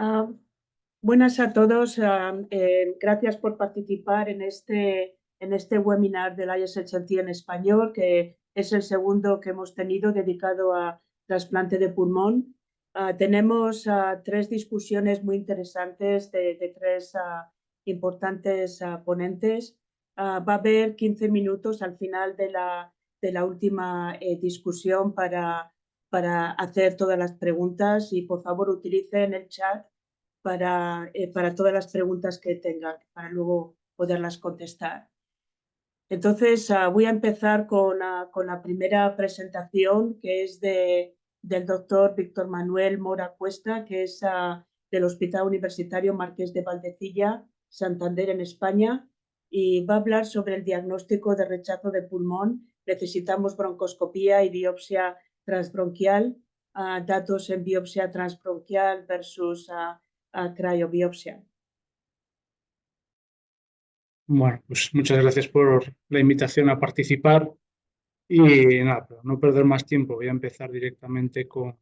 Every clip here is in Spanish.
Ah, buenas a todos. Gracias por participar en este webinar del ISHLT en español, que es el segundo que hemos tenido dedicado a trasplante de pulmón. Tenemos tres discusiones muy interesantes de tres importantes ponentes. Va a haber 15 minutos al final de la última discusión para hacer todas las preguntas, y por favor utilicen el chat para todas las preguntas que tengan, para luego poderlas contestar. Entonces, voy a empezar con la primera presentación, que es del doctor Víctor Manuel Mora Cuesta, que es del Hospital Universitario Marqués de Valdecilla, Santander, en España, y va a hablar sobre el diagnóstico de rechazo de pulmón. Necesitamos broncoscopía y biopsia transbronquial, datos en biopsia transbronquial versus criobiopsia. Bueno, pues muchas gracias por la invitación a participar y nada, para no perder más tiempo, voy a empezar directamente con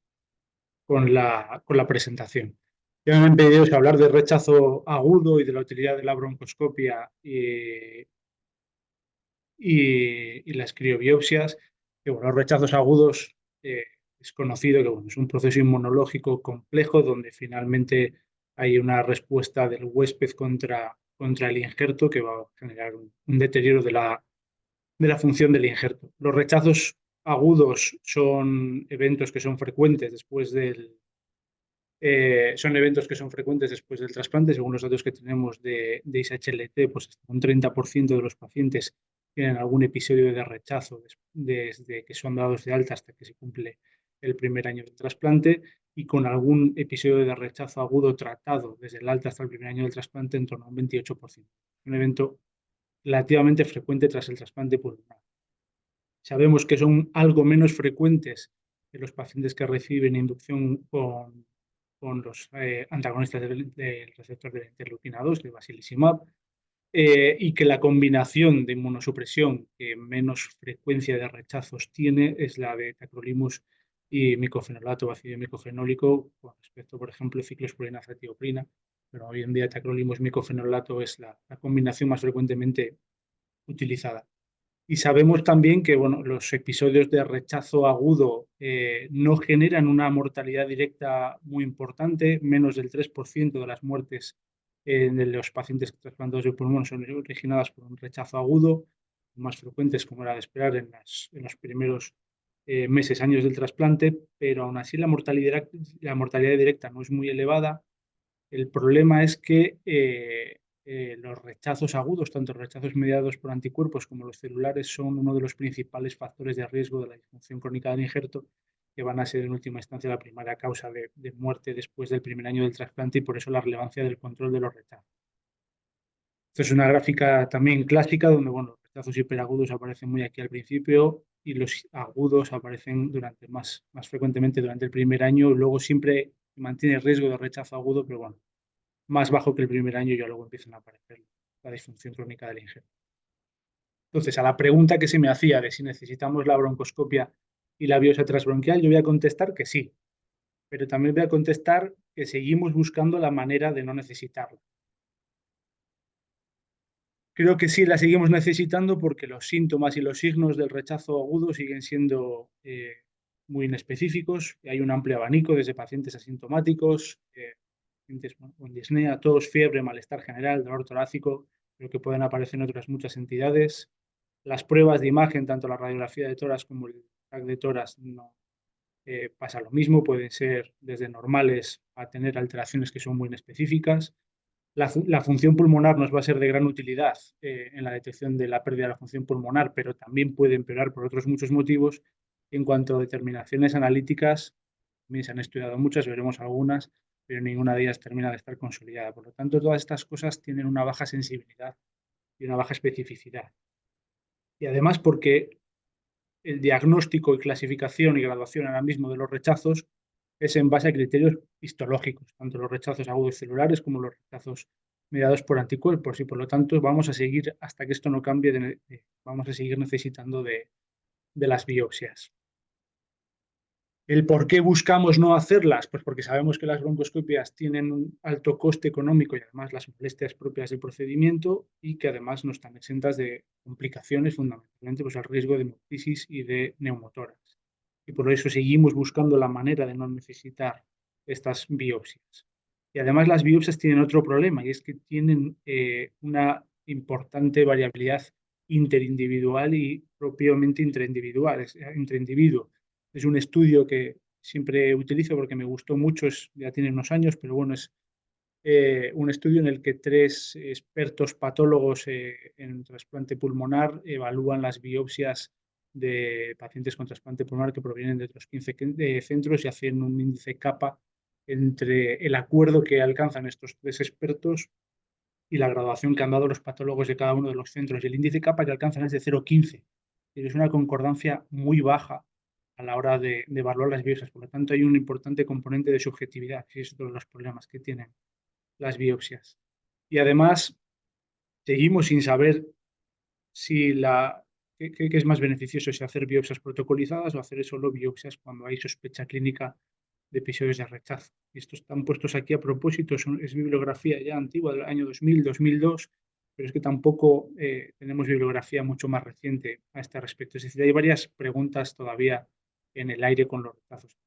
la presentación. Ya me han pedido hablar de rechazo agudo y de la utilidad de la broncoscopia y las criobiopsias. Que, bueno, los rechazos agudos es conocido que, bueno, es un proceso inmunológico complejo donde finalmente hay una respuesta del huésped contra el injerto que va a generar un deterioro de la función del injerto. Los rechazos agudos son eventos que son frecuentes después del trasplante. Según los datos que tenemos de ISHLT, pues hasta un 30% de los pacientes tienen algún episodio de rechazo desde que son dados de alta hasta que se cumple el primer año del trasplante, y con algún episodio de rechazo agudo tratado desde el alta hasta el primer año del trasplante en torno a un 28%. Un evento relativamente frecuente tras el trasplante pulmonar. Sabemos que son algo menos frecuentes en los pacientes que reciben inducción con los antagonistas del receptor de la interleuquina 2, de basilizumab, y que la combinación de inmunosupresión que menos frecuencia de rechazos tiene es la de tacrolimus y micofenolato, ácido micofenólico, con respecto, por ejemplo, ciclosporina, azatioprina. Pero hoy en día tacrolimus micofenolato es la combinación más frecuentemente utilizada. Y sabemos también que, bueno, los episodios de rechazo agudo no generan una mortalidad directa muy importante. Menos del 3% de las muertes de los pacientes trasplantados de pulmón son originadas por un rechazo agudo, más frecuentes, como era de esperar, en los primeros meses, años del trasplante, pero aún así la mortalidad directa no es muy elevada. El problema es que los rechazos agudos, tanto los rechazos mediados por anticuerpos como los celulares, son uno de los principales factores de riesgo de la disfunción crónica del injerto, que van a ser en última instancia la primera causa de muerte después del primer año del trasplante, y por eso la relevancia del control de los rechazos. Esto es una gráfica también clásica donde, bueno, los rechazos hiperagudos aparecen muy aquí al principio y los agudos aparecen más frecuentemente durante el primer año. Luego siempre mantiene el riesgo de rechazo agudo, pero bueno, más bajo que el primer año, y ya luego empiezan a aparecer la disfunción crónica del injerto. Entonces, a la pregunta que se me hacía de si necesitamos la broncoscopia y la biopsia transbronquial, yo voy a contestar que sí, pero también voy a contestar que seguimos buscando la manera de no necesitarla. Creo que sí la seguimos necesitando porque los síntomas y los signos del rechazo agudo siguen siendo muy inespecíficos. Hay un amplio abanico desde pacientes asintomáticos, pacientes con disnea, tos, fiebre, malestar general, dolor torácico, pero que pueden aparecer en otras muchas entidades. Las pruebas de imagen, tanto la radiografía de tórax como el TAC de tórax, no pasa lo mismo. Pueden ser desde normales a tener alteraciones que son muy inespecíficas. La función pulmonar nos va a ser de gran utilidad en la detección de la pérdida de la función pulmonar, pero también puede empeorar por otros muchos motivos. En cuanto a determinaciones analíticas, también se han estudiado muchas, veremos algunas, pero ninguna de ellas termina de estar consolidada. Por lo tanto, todas estas cosas tienen una baja sensibilidad y una baja especificidad. Y además porque el diagnóstico y clasificación y graduación ahora mismo de los rechazos es en base a criterios histológicos, tanto los rechazos agudos celulares como los rechazos mediados por anticuerpos, y por lo tanto vamos a seguir, hasta que esto no cambie, vamos a seguir necesitando de las biopsias. ¿El por qué buscamos no hacerlas? Pues porque sabemos que las broncoscopias tienen un alto coste económico y además las molestias propias del procedimiento y que además no están exentas de complicaciones, fundamentalmente pues el riesgo de hemoptisis y de neumotórax. Y por eso seguimos buscando la manera de no necesitar estas biopsias. Y además las biopsias tienen otro problema y es que tienen una importante variabilidad interindividual y propiamente intraindividual, entre individuos. Es un estudio que siempre utilizo porque me gustó mucho, ya tiene unos años, pero bueno, es un estudio en el que 3 expertos patólogos en trasplante pulmonar evalúan las biopsias de pacientes con trasplante pulmonar que provienen de otros 15 centros y hacen un índice kappa entre el acuerdo que alcanzan estos 3 expertos y la graduación que han dado los patólogos de cada uno de los centros. Y el índice kappa que alcanzan es de 0,15. Es una concordancia muy baja a la hora de evaluar las biopsias. Por lo tanto, hay un importante componente de subjetividad, y es otro de los problemas que tienen las biopsias. Y además, seguimos sin saber si qué es más beneficioso, si hacer biopsias protocolizadas o hacer solo biopsias cuando hay sospecha clínica de episodios de rechazo. Y estos están puestos aquí a propósito, es bibliografía ya antigua del año 2000, 2002, pero es que tampoco tenemos bibliografía mucho más reciente a este respecto. Es decir, hay varias preguntas todavía en el aire con los rechazos.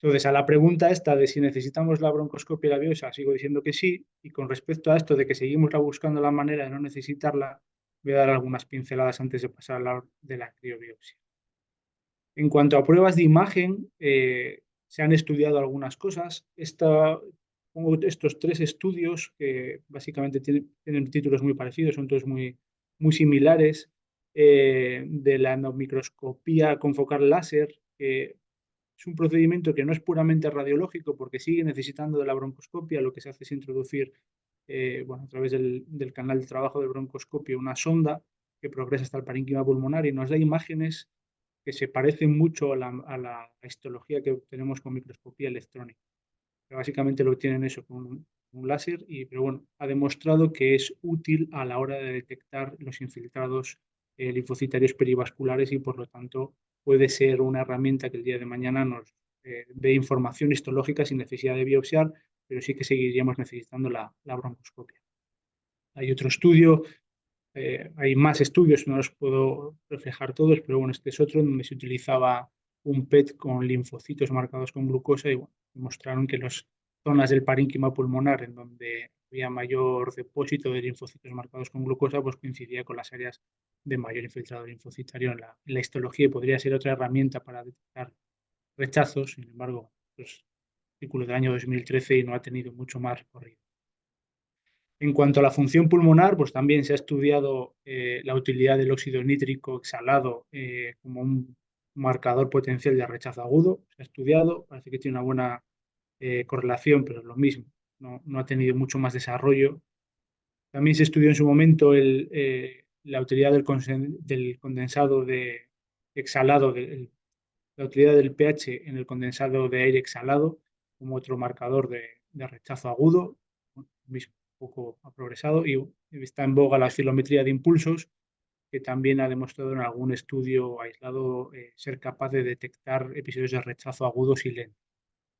Entonces, a la pregunta esta de si necesitamos la broncoscopia y la biopsia, sigo diciendo que sí, y con respecto a esto de que seguimos buscando la manera de no necesitarla, voy a dar algunas pinceladas antes de pasar a hablar de la criobiopsia. En cuanto a pruebas de imagen, se han estudiado algunas cosas. Pongo estos 3 estudios que básicamente tienen títulos muy parecidos, son todos muy, muy similares, de la endomicroscopía con focal láser, que es un procedimiento que no es puramente radiológico porque sigue necesitando de la broncoscopia. Lo que se hace es introducir, bueno, a través del canal de trabajo del broncoscopio, una sonda que progresa hasta el parénquima pulmonar y nos da imágenes que se parecen mucho a la histología que obtenemos con microscopía electrónica. Que básicamente lo obtienen eso con un láser, pero bueno, ha demostrado que es útil a la hora de detectar los infiltrados linfocitarios perivasculares y por lo tanto puede ser una herramienta que el día de mañana nos dé información histológica sin necesidad de biopsiar, pero sí que seguiríamos necesitando la broncoscopia. Hay otro estudio, hay más estudios, no los puedo reflejar todos, pero bueno, este es otro donde se utilizaba un PET con linfocitos marcados con glucosa y bueno, demostraron que las zonas del parénquima pulmonar en donde había mayor depósito de linfocitos marcados con glucosa, pues coincidía con las áreas de mayor infiltrado linfocitario en la histología y podría ser otra herramienta para detectar rechazos. Sin embargo, pues, artículo del año 2013 y no ha tenido mucho más recorrido. En cuanto a la función pulmonar, pues también se ha estudiado la utilidad del óxido nítrico exhalado como un marcador potencial de rechazo agudo. Se ha estudiado, parece que tiene una buena correlación, pero es lo mismo, no ha tenido mucho más desarrollo. También se estudió en su momento la utilidad del condensado exhalado, la utilidad del pH en el condensado de aire exhalado como otro marcador de rechazo agudo. Mismo poco ha progresado y está en boga la oscilometría de impulsos, que también ha demostrado en algún estudio aislado ser capaz de detectar episodios de rechazo agudos y lentos.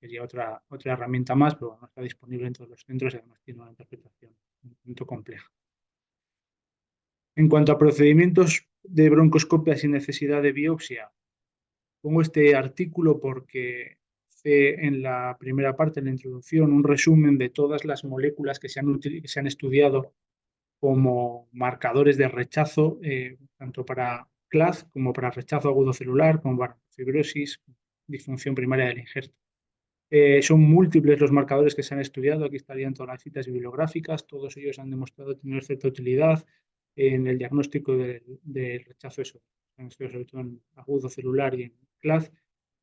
Sería otra herramienta más, pero no está disponible en todos los centros y además tiene una interpretación un tanto compleja. En cuanto a procedimientos de broncoscopia sin necesidad de biopsia, pongo este artículo porque hace en la primera parte, en la introducción, un resumen de todas las moléculas que se han estudiado como marcadores de rechazo, tanto para CLAD como para rechazo agudo celular, como para fibrosis, disfunción primaria del injerto. Son múltiples los marcadores que se han estudiado, aquí estarían todas las citas bibliográficas, todos ellos han demostrado tener cierta utilidad en el diagnóstico del rechazo, eso, sobre todo en agudo celular y en CLAD.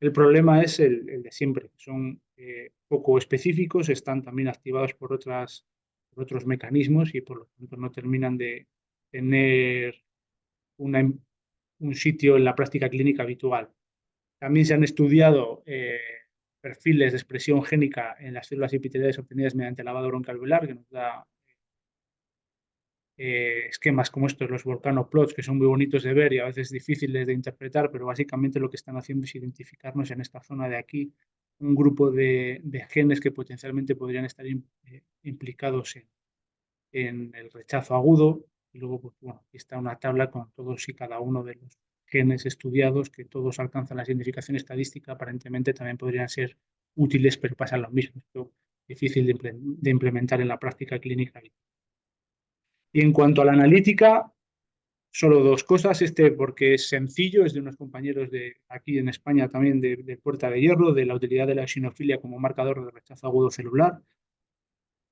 El problema es el de siempre, son poco específicos, están también activados por otros mecanismos y por lo tanto no terminan de tener un sitio en la práctica clínica habitual. También se han estudiado perfiles de expresión génica en las células epiteliales obtenidas mediante lavado broncoalveolar, que nos da esquemas como estos, los volcanoplots, que son muy bonitos de ver y a veces difíciles de interpretar, pero básicamente lo que están haciendo es identificarnos en esta zona de aquí un grupo de genes que potencialmente podrían estar implicados en el rechazo agudo. Y luego, pues, bueno, aquí está una tabla con todos y cada uno de los genes estudiados, que todos alcanzan la significación estadística, aparentemente también podrían ser útiles, pero pasa lo mismo. Esto es difícil de implementar en la práctica clínica. Y en cuanto a la analítica, solo dos cosas. Porque es sencillo, es de unos compañeros de aquí en España también de Puerta de Hierro, de la utilidad de la eosinofilia como marcador de rechazo agudo celular.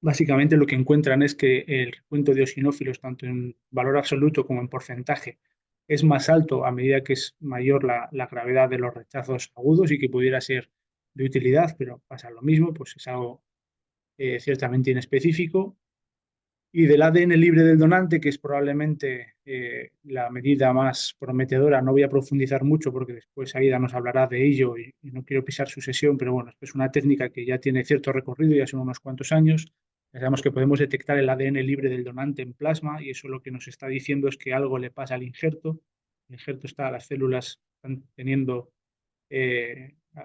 Básicamente lo que encuentran es que el recuento de eosinófilos, tanto en valor absoluto como en porcentaje, es más alto a medida que es mayor la gravedad de los rechazos agudos y que pudiera ser de utilidad, pero pasa lo mismo, pues es algo ciertamente inespecífico. Y del ADN libre del donante, que es probablemente la medida más prometedora, no voy a profundizar mucho porque después Aida nos hablará de ello y no quiero pisar su sesión, pero bueno, es una técnica que ya tiene cierto recorrido, ya son unos cuantos años. Ya sabemos que podemos detectar el ADN libre del donante en plasma y eso lo que nos está diciendo es que algo le pasa al injerto. El injerto está, las células están teniendo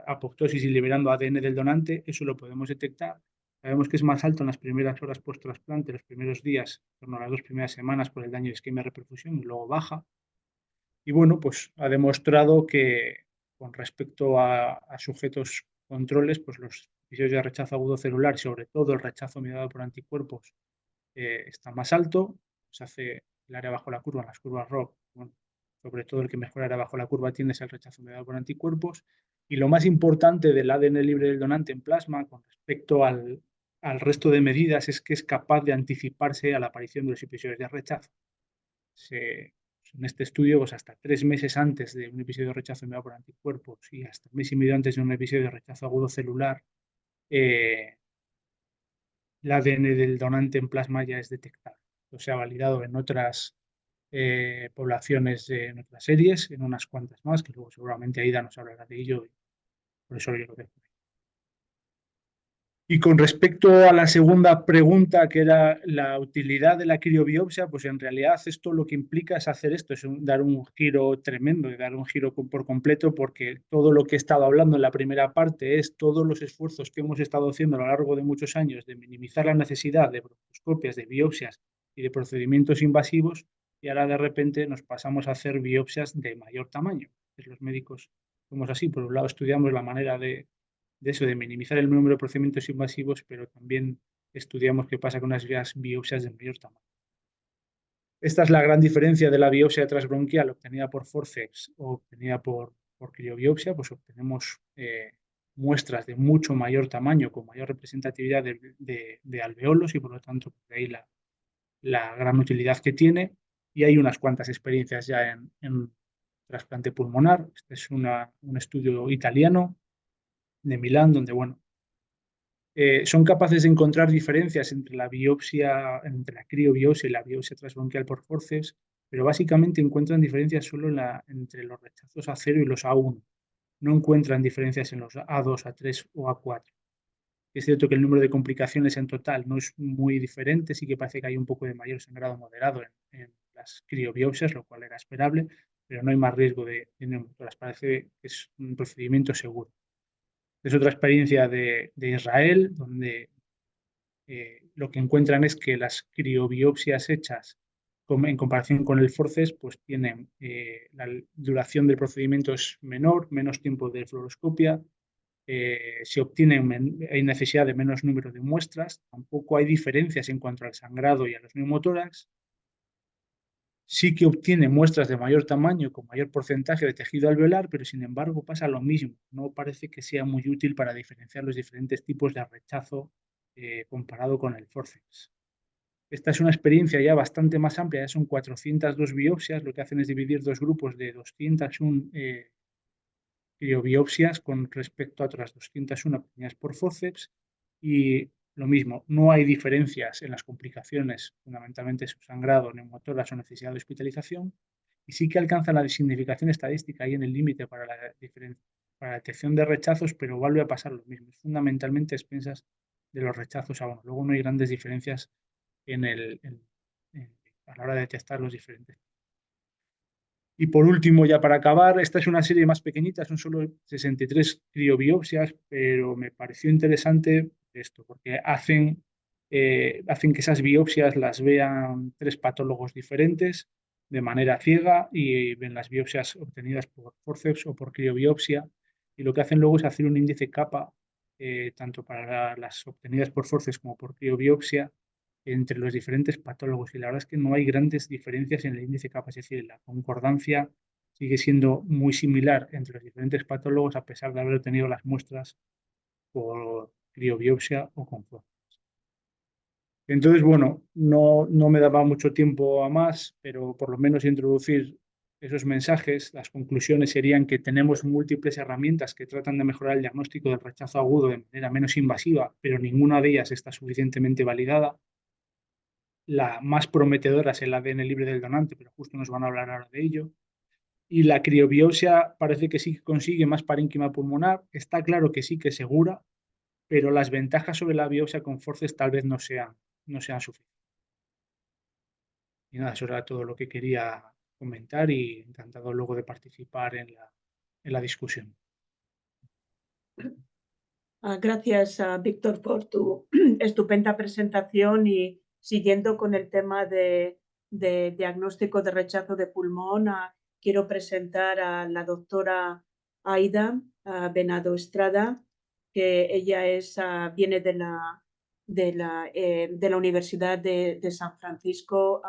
apoptosis y liberando ADN del donante, eso lo podemos detectar. Sabemos que es más alto en las primeras horas post-trasplante, los primeros días, en torno a las 2 primeras semanas por el daño de isquemia reperfusión y luego baja. Y bueno, pues ha demostrado que con respecto a sujetos controles, pues los episodios de rechazo agudo celular, sobre todo el rechazo mediado por anticuerpos, está más alto. Se hace el área bajo la curva, en las curvas ROC, bueno, sobre todo el que mejor área bajo la curva tiene es el rechazo mediado por anticuerpos. Y lo más importante del ADN libre del donante en plasma con respecto al resto de medidas es que es capaz de anticiparse a la aparición de los episodios de rechazo. En este estudio, pues hasta 3 meses antes de un episodio de rechazo mediado por anticuerpos y hasta un mes y medio antes de un episodio de rechazo agudo celular, el ADN del donante en plasma ya es detectable. Esto se ha validado en otras poblaciones, en otras series, en unas cuantas más, que luego seguramente Aida nos hablará de ello, y por eso yo lo dejo. Y con respecto a la segunda pregunta, que era la utilidad de la criobiopsia, pues en realidad esto lo que implica es hacer esto, es dar un giro tremendo, dar un giro por completo, porque todo lo que he estado hablando en la primera parte es todos los esfuerzos que hemos estado haciendo a lo largo de muchos años de minimizar la necesidad de broncoscopias, de biopsias y de procedimientos invasivos, y ahora de repente nos pasamos a hacer biopsias de mayor tamaño. Los médicos somos así, por un lado estudiamos la manera de eso, de minimizar el número de procedimientos invasivos, pero también estudiamos qué pasa con las biopsias de mayor tamaño. Esta es la gran diferencia de la biopsia transbronquial obtenida por forceps o obtenida por criobiopsia, pues obtenemos muestras de mucho mayor tamaño, con mayor representatividad de alveolos y por lo tanto de ahí la gran utilidad que tiene. Y hay unas cuantas experiencias ya en trasplante pulmonar. Este es un estudio italiano de Milán, donde bueno, son capaces de encontrar diferencias entre la biopsia, entre la criobiopsia y la biopsia transbronquial por forceps, pero básicamente encuentran diferencias solo entre los rechazos A0 y los A1. No encuentran diferencias en los A2, A3 o A4. Es cierto que el número de complicaciones en total no es muy diferente, sí que parece que hay un poco de mayor sangrado moderado en las criobiopsias, lo cual era esperable, pero no hay más riesgo de neumotoras. Parece que es un procedimiento seguro. Es otra experiencia de Israel, donde lo que encuentran es que las criobiopsias hechas en comparación con el forceps, pues tienen la duración del procedimiento es menor, menos tiempo de fluoroscopia, hay necesidad de menos número de muestras, tampoco hay diferencias en cuanto al sangrado y a los neumotórax. Sí que obtiene muestras de mayor tamaño, con mayor porcentaje de tejido alveolar, pero sin embargo pasa lo mismo. No parece que sea muy útil para diferenciar los diferentes tipos de rechazo comparado con el forceps. Esta es una experiencia ya bastante más amplia, ya son 402 biopsias, lo que hacen es dividir dos grupos de 201 criobiopsias con respecto a otras 201 obtenidas por forceps y lo mismo, no hay diferencias en las complicaciones, fundamentalmente su sangrado, neumotoras o necesidad de hospitalización, y sí que alcanza la significación estadística ahí en el límite para la detección de rechazos, pero vuelve a pasar lo mismo, es fundamentalmente expensas de los rechazos a uno. Luego no hay grandes diferencias a la hora de detectar los diferentes. Y por último, ya para acabar, esta es una serie más pequeñita, son solo 63 criobiopsias, pero me pareció interesante esto, porque hacen que esas biopsias las vean 3 patólogos diferentes de manera ciega y ven las biopsias obtenidas por forceps o por criobiopsia. Y lo que hacen luego es hacer un índice kappa, tanto para las obtenidas por forceps como por criobiopsia, entre los diferentes patólogos. Y la verdad es que no hay grandes diferencias en el índice kappa, es decir, la concordancia sigue siendo muy similar entre los diferentes patólogos a pesar de haber obtenido las muestras por criobiopsia o con forceps. Entonces, bueno, no me daba mucho tiempo a más, pero por lo menos introducir esos mensajes. Las conclusiones serían que tenemos múltiples herramientas que tratan de mejorar el diagnóstico del rechazo agudo de manera menos invasiva, pero ninguna de ellas está suficientemente validada. La más prometedora es el ADN libre del donante, pero justo nos van a hablar ahora de ello. Y la criobiopsia parece que sí consigue más parénquima pulmonar. Está claro que sí que es segura, pero las ventajas sobre la biopsia con forceps tal vez no sean suficientes. Y nada, eso era todo lo que quería comentar y encantado luego de participar en la discusión. Gracias, Víctor, por tu estupenda presentación y siguiendo con el tema de diagnóstico de rechazo de pulmón, quiero presentar a la doctora Aida Venado Estrada, que ella viene de la Universidad de San Francisco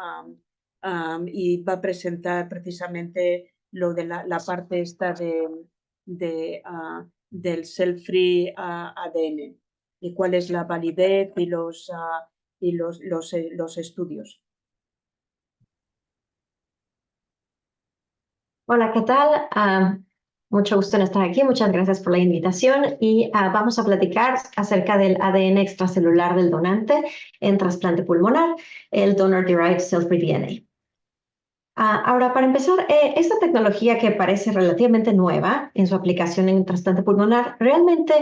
y va a presentar precisamente lo de la parte esta del cell-free ADN y cuál es la validez y los estudios. Hola, ¿qué tal? Mucho gusto en estar aquí. Muchas gracias por la invitación y vamos a platicar acerca del ADN extracelular del donante en trasplante pulmonar, el Donor-Derived Cell-Free DNA. Ahora, para empezar, esta tecnología que parece relativamente nueva en su aplicación en trasplante pulmonar, realmente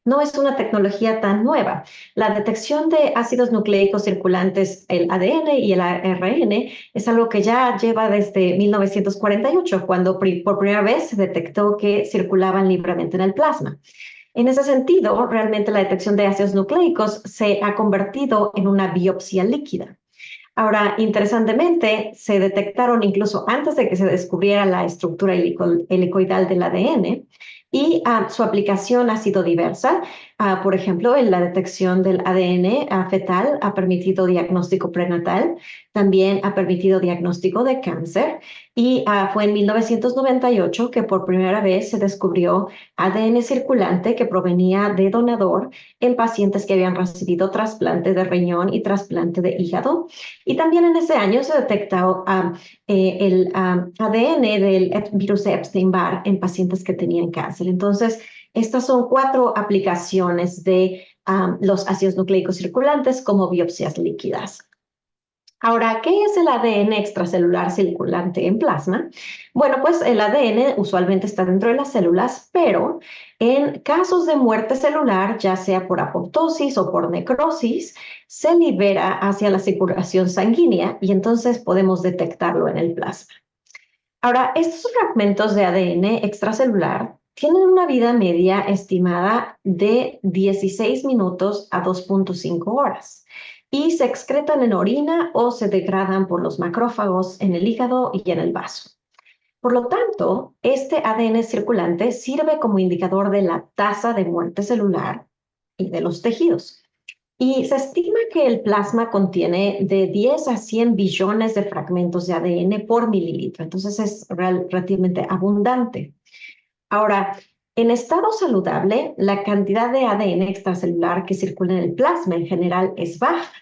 no es una tecnología tan nueva. La detección de ácidos nucleicos circulantes, el ADN y el ARN, es algo que ya lleva desde 1948, cuando por primera vez se detectó que circulaban libremente en el plasma. En ese sentido, realmente la detección de ácidos nucleicos se ha convertido en una biopsia líquida. Ahora, interesantemente, se detectaron incluso antes de que se descubriera la estructura helicoidal del ADN y su aplicación ha sido diversa. Por ejemplo, en la detección del ADN fetal ha permitido diagnóstico prenatal, también ha permitido diagnóstico de cáncer y fue en 1998 que por primera vez se descubrió ADN circulante que provenía de donador en pacientes que habían recibido trasplante de riñón y trasplante de hígado. Y también en ese año se detectó el ADN del virus de Epstein-Barr en pacientes que tenían cáncer. Entonces, estas son 4 aplicaciones de los ácidos nucleicos circulantes como biopsias líquidas. Ahora, ¿qué es el ADN extracelular circulante en plasma? Bueno, pues el ADN usualmente está dentro de las células, pero en casos de muerte celular, ya sea por apoptosis o por necrosis, se libera hacia la circulación sanguínea y entonces podemos detectarlo en el plasma. Ahora, estos fragmentos de ADN extracelular tienen una vida media estimada de 16 minutos a 2.5 horas y se excretan en orina o se degradan por los macrófagos en el hígado y en el vaso. Por lo tanto, este ADN circulante sirve como indicador de la tasa de muerte celular y de los tejidos. Y se estima que el plasma contiene de 10 a 100 billones de fragmentos de ADN por mililitro, entonces es relativamente abundante. Ahora, en estado saludable, la cantidad de ADN extracelular que circula en el plasma en general es baja,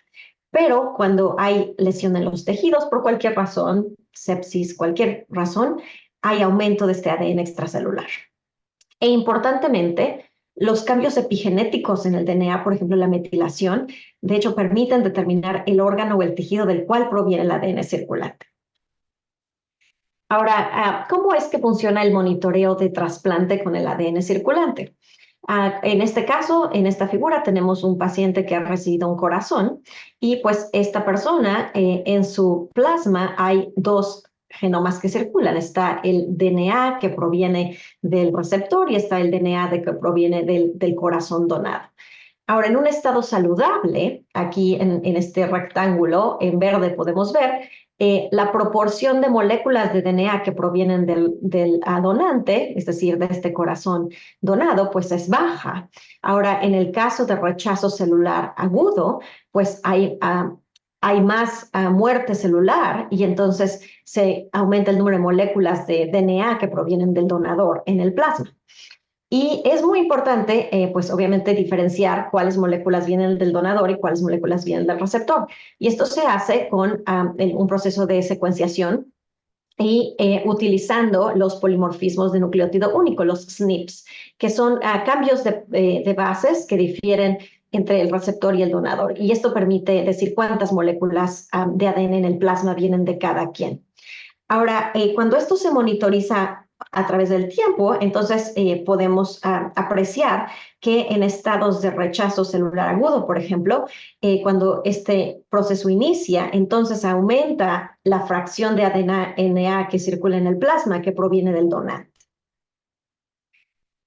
pero cuando hay lesión en los tejidos, por cualquier razón, sepsis, cualquier razón, hay aumento de este ADN extracelular. E importantemente, los cambios epigenéticos en el DNA, por ejemplo, la metilación, de hecho, permiten determinar el órgano o el tejido del cual proviene el ADN circulante. Ahora, ¿cómo es que funciona el monitoreo de trasplante con el ADN circulante? En este caso, en esta figura, tenemos un paciente que ha recibido un corazón y pues esta persona en su plasma hay dos genomas que circulan. Está el DNA que proviene del receptor y está el DNA que proviene del corazón donado. Ahora, en un estado saludable, aquí en este rectángulo en verde podemos ver la proporción de moléculas de DNA que provienen del donante, es decir, de este corazón donado, pues es baja. Ahora, en el caso de rechazo celular agudo, pues hay más muerte celular y entonces se aumenta el número de moléculas de DNA que provienen del donador en el plasma. Y es muy importante, pues obviamente, diferenciar cuáles moléculas vienen del donador y cuáles moléculas vienen del receptor. Y esto se hace con un proceso de secuenciación y utilizando los polimorfismos de nucleótido único, los SNPs, que son cambios de bases que difieren entre el receptor y el donador. Y esto permite decir cuántas moléculas de ADN en el plasma vienen de cada quien. Ahora, cuando esto se monitoriza a través del tiempo, entonces podemos apreciar que en estados de rechazo celular agudo, por ejemplo, cuando este proceso inicia, entonces aumenta la fracción de ADN que circula en el plasma que proviene del donante.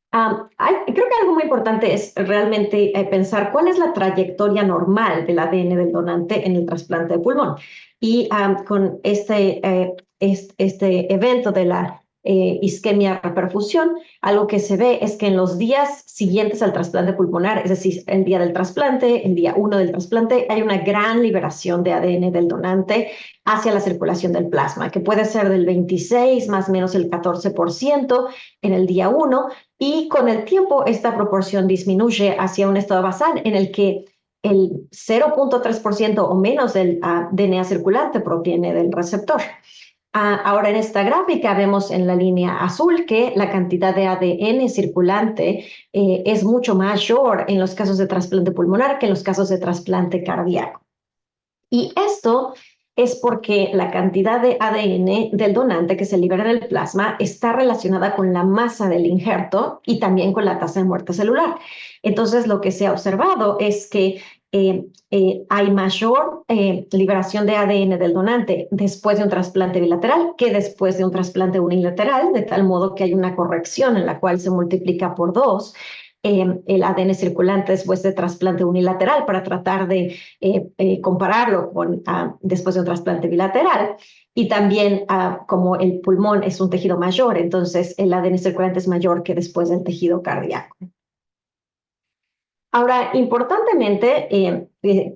Creo que algo muy importante es realmente pensar cuál es la trayectoria normal del ADN del donante en el trasplante de pulmón. Y con este evento de la isquemia reperfusión, algo que se ve es que en los días siguientes al trasplante pulmonar, es decir, el día del trasplante, el día 1 del trasplante, hay una gran liberación de ADN del donante hacia la circulación del plasma, que puede ser del 26 más o menos el 14% en el día 1, y con el tiempo esta proporción disminuye hacia un estado basal en el que el 0.3% o menos del DNA circulante proviene del receptor. Ahora en esta gráfica vemos en la línea azul que la cantidad de ADN circulante es mucho mayor en los casos de trasplante pulmonar que en los casos de trasplante cardíaco. Y esto es porque la cantidad de ADN del donante que se libera en el plasma está relacionada con la masa del injerto y también con la tasa de muerte celular. Entonces, lo que se ha observado es que hay mayor liberación de ADN del donante después de un trasplante bilateral que después de un trasplante unilateral, de tal modo que hay una corrección en la cual se multiplica por 2 el ADN circulante después de trasplante unilateral para tratar de compararlo con después de un trasplante bilateral. Y también como el pulmón es un tejido mayor, entonces el ADN circulante es mayor que después del tejido cardíaco. Ahora, importantemente,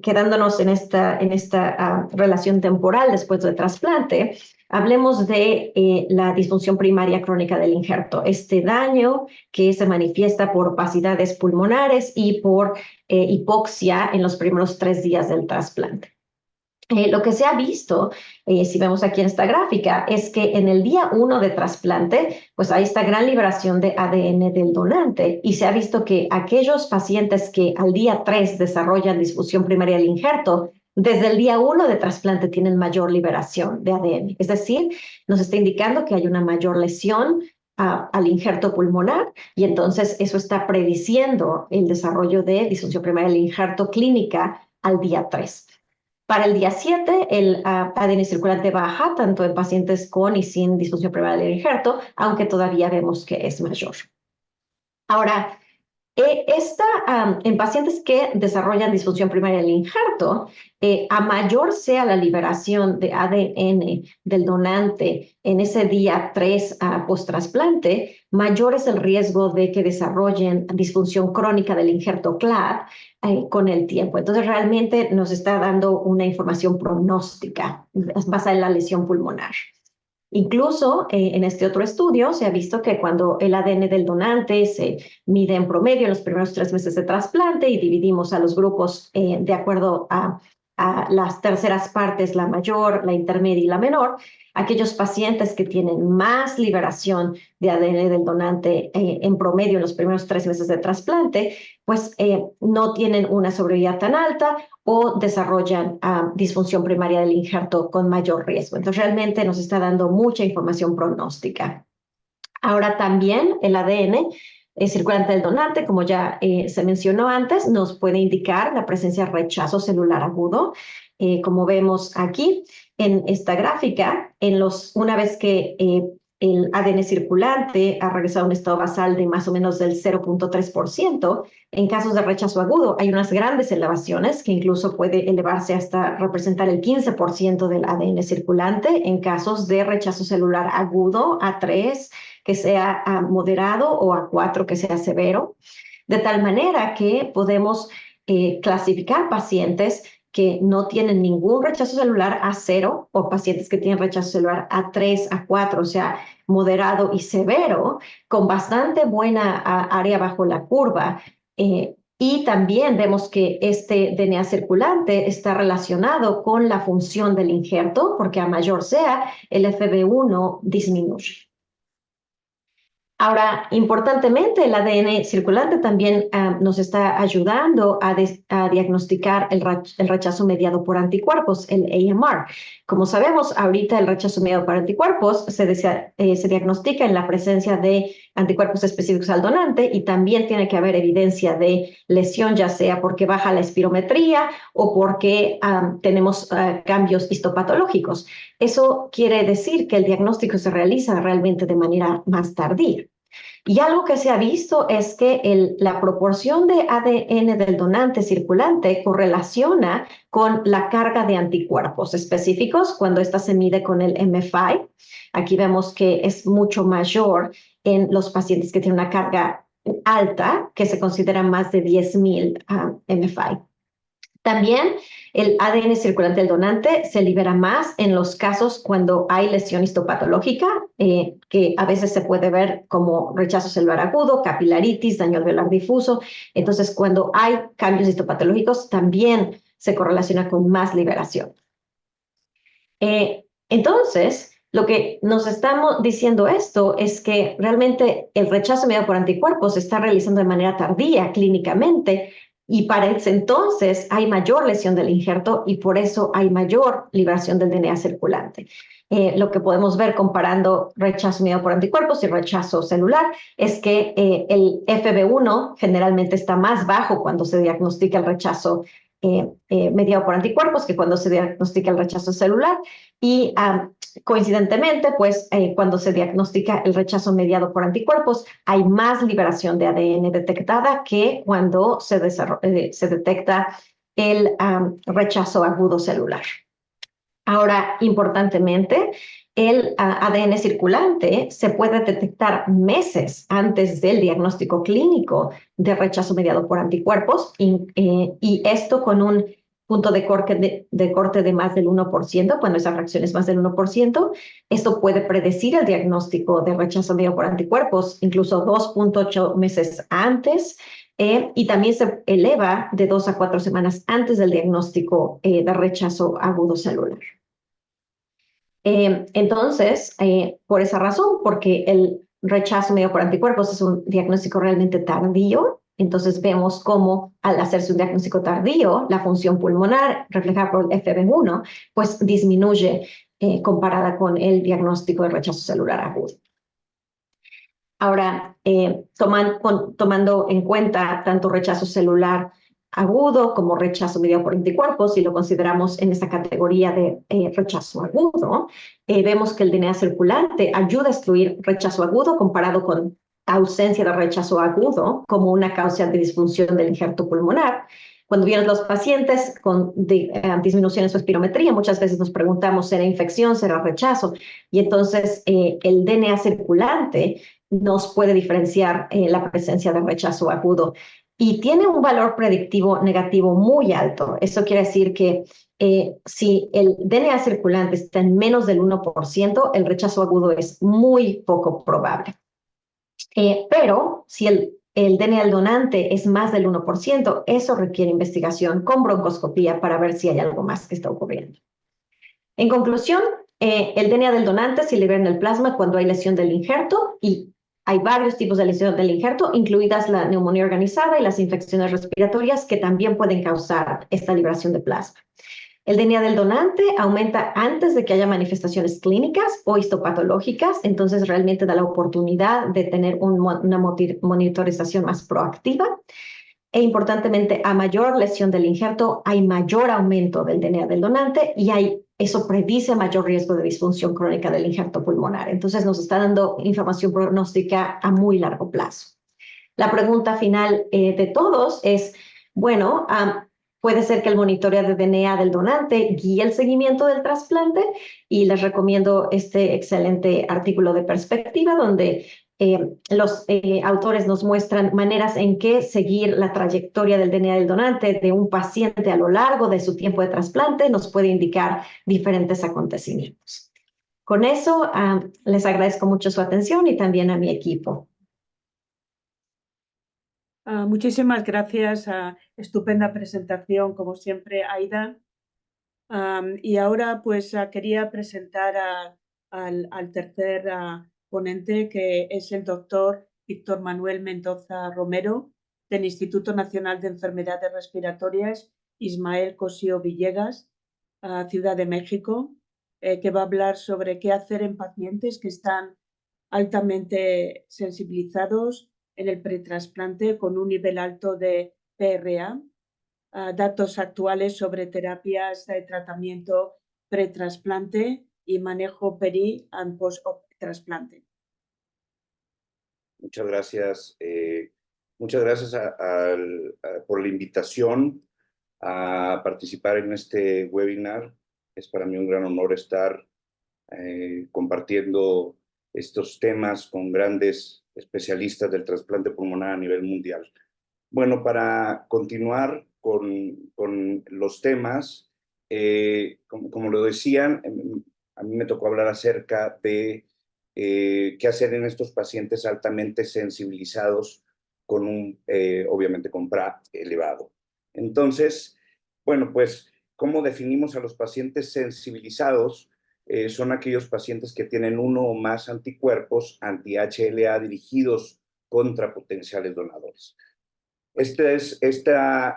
quedándonos en esta relación temporal después del trasplante, hablemos de la disfunción primaria crónica del injerto, este daño que se manifiesta por opacidades pulmonares y por hipoxia en los primeros 3 días del trasplante. Lo que se ha visto, si vemos aquí en esta gráfica, es que en el día 1 de trasplante, pues hay esta gran liberación de ADN del donante y se ha visto que aquellos pacientes que al día 3 desarrollan disfunción primaria del injerto, desde el día 1 de trasplante tienen mayor liberación de ADN. Es decir, nos está indicando que hay una mayor lesión al injerto pulmonar y entonces eso está prediciendo el desarrollo de disfunción primaria del injerto clínica al día 3. Para el día 7, el ADN circulante baja tanto en pacientes con y sin disfunción primaria del injerto, aunque todavía vemos que es mayor. Ahora, en pacientes que desarrollan disfunción primaria del injerto, a mayor sea la liberación de ADN del donante en ese día 3 post-trasplante, mayor es el riesgo de que desarrollen disfunción crónica del injerto CLAD con el tiempo. Entonces, realmente nos está dando una información pronóstica basada en la lesión pulmonar. Incluso en este otro estudio se ha visto que cuando el ADN del donante se mide en promedio en los primeros 3 meses de trasplante y dividimos a los grupos de acuerdo a las terceras partes, la mayor, la intermedia y la menor, aquellos pacientes que tienen más liberación de ADN del donante en promedio en los primeros 3 meses de trasplante, pues no tienen una sobrevida tan alta o desarrollan disfunción primaria del injerto con mayor riesgo. Entonces, realmente nos está dando mucha información pronóstica. Ahora también el ADN circulante del donante, como ya se mencionó antes, nos puede indicar la presencia de rechazo celular agudo. Como vemos aquí en esta gráfica, una vez que el ADN circulante ha regresado a un estado basal de más o menos del 0.3%, en casos de rechazo agudo hay unas grandes elevaciones que incluso puede elevarse hasta representar el 15% del ADN circulante en casos de rechazo celular agudo, A3, que sea moderado, o A4, que sea severo, de tal manera que podemos clasificar pacientes que no tienen ningún rechazo celular A0 o pacientes que tienen rechazo celular A3, A4, o sea, moderado y severo, con bastante buena área bajo la curva. Y también vemos que este DNA circulante está relacionado con la función del injerto, porque a mayor sea, el FB1 disminuye. Ahora, importantemente, el ADN circulante también nos está ayudando a diagnosticar el rechazo mediado por anticuerpos, el AMR. Como sabemos, ahorita el rechazo mediado por anticuerpos se diagnostica en la presencia de anticuerpos específicos al donante, y también tiene que haber evidencia de lesión, ya sea porque baja la espirometría o porque tenemos cambios histopatológicos. Eso quiere decir que el diagnóstico se realiza realmente de manera más tardía. Y algo que se ha visto es que la proporción de ADN del donante circulante correlaciona con la carga de anticuerpos específicos cuando esta se mide con el M5. Aquí vemos que es mucho mayor en los pacientes que tienen una carga alta, que se considera más de 10,000 M5. También el ADN circulante del donante se libera más en los casos cuando hay lesión histopatológica, que a veces se puede ver como rechazo celular agudo, capilaritis, daño alveolar difuso. Entonces, cuando hay cambios histopatológicos, también se correlaciona con más liberación. Entonces, lo que nos estamos diciendo esto es que realmente el rechazo mediado por anticuerpos se está realizando de manera tardía clínicamente, y para ese entonces hay mayor lesión del injerto y por eso hay mayor liberación del DNA circulante. Lo que podemos ver comparando rechazo mediado por anticuerpos y rechazo celular es que el FB1 generalmente está más bajo cuando se diagnostica el rechazo mediado por anticuerpos que cuando se diagnostica el rechazo celular, y coincidentemente, pues cuando se diagnostica el rechazo mediado por anticuerpos, hay más liberación de ADN detectada que cuando se detecta el rechazo agudo celular. Ahora, importantemente, el ADN circulante se puede detectar meses antes del diagnóstico clínico de rechazo mediado por anticuerpos, y esto con un punto de corte de más del 1%, cuando esa fracción es más del 1%, esto puede predecir el diagnóstico de rechazo mediado por anticuerpos incluso 2.8 meses antes, y también se eleva de 2 a 4 semanas antes del diagnóstico de rechazo agudo celular. Entonces, por esa razón, porque el rechazo mediado por anticuerpos es un diagnóstico realmente tardío, entonces vemos cómo al hacerse un diagnóstico tardío, la función pulmonar reflejada por el FB1, pues disminuye comparada con el diagnóstico de rechazo celular agudo. Ahora, tomando en cuenta tanto rechazo celular agudo como rechazo mediado por anticuerpos, si lo consideramos en esta categoría de rechazo agudo, vemos que el DNA circulante ayuda a excluir rechazo agudo comparado con ausencia de rechazo agudo como una causa de disfunción del injerto pulmonar. Cuando vienen los pacientes con disminución en su espirometría, muchas veces nos preguntamos, ¿será infección, será rechazo? Y entonces el DNA circulante nos puede diferenciar la presencia de rechazo agudo. Y tiene un valor predictivo negativo muy alto. Eso quiere decir que si el DNA circulante está en menos del 1%, el rechazo agudo es muy poco probable. Pero si el DNA del donante es más del 1%, eso requiere investigación con broncoscopía para ver si hay algo más que está ocurriendo. En conclusión, el DNA del donante se libera en el plasma cuando hay lesión del injerto, y hay varios tipos de lesión del injerto, incluidas la neumonía organizada y las infecciones respiratorias, que también pueden causar esta liberación de plasma. El DNA del donante aumenta antes de que haya manifestaciones clínicas o histopatológicas, entonces realmente da la oportunidad de tener una monitorización más proactiva. E importantemente, a mayor lesión del injerto, hay mayor aumento del DNA del donante y eso predice mayor riesgo de disfunción crónica del injerto pulmonar. Entonces nos está dando información pronóstica a muy largo plazo. La pregunta final de todos es, bueno, puede ser que el monitoreo de DNA del donante guíe el seguimiento del trasplante y les recomiendo este excelente artículo de Perspectiva donde los autores nos muestran maneras en que seguir la trayectoria del DNA del donante de un paciente a lo largo de su tiempo de trasplante nos puede indicar diferentes acontecimientos. Con eso, les agradezco mucho su atención y también a mi equipo. Muchísimas gracias. Estupenda presentación, como siempre, Aida. Y ahora, pues, quería presentar al tercer ponente, que es el doctor Víctor Manuel Mendoza Romero, del Instituto Nacional de Enfermedades Respiratorias Ismael Cosío Villegas, Ciudad de México, que va a hablar sobre qué hacer en pacientes que están altamente sensibilizados en el pretrasplante con un nivel alto de PRA, datos actuales sobre terapias de tratamiento pretrasplante y manejo peri- and post-trasplante. Muchas gracias. Muchas gracias por la invitación a participar en este webinar. Es para mí un gran honor estar compartiendo estos temas con grandes especialistas del trasplante pulmonar a nivel mundial. Bueno, para continuar con los temas, como lo decían, a mí me tocó hablar acerca de qué hacer en estos pacientes altamente sensibilizados con obviamente con PRA elevado. Entonces, bueno, pues, ¿cómo definimos a los pacientes sensibilizados? Son aquellos pacientes que tienen uno o más anticuerpos anti-HLA dirigidos contra potenciales donadores. Esta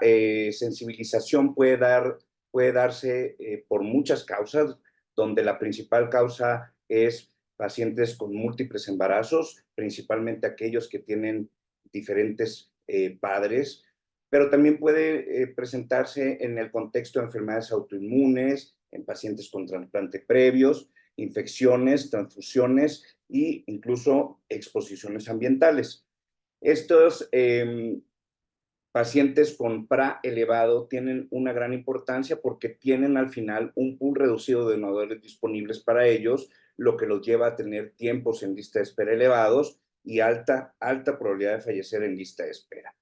sensibilización puede darse por muchas causas, donde la principal causa es pacientes con múltiples embarazos, principalmente aquellos que tienen diferentes padres, pero también puede presentarse en el contexto de enfermedades autoinmunes, en pacientes con trasplante previos, infecciones, transfusiones e incluso exposiciones ambientales. Estos pacientes con PRA elevado tienen una gran importancia porque tienen al final un pool reducido de donadores disponibles para ellos, lo que los lleva a tener tiempos en lista de espera elevados y alta probabilidad de fallecer en lista de espera.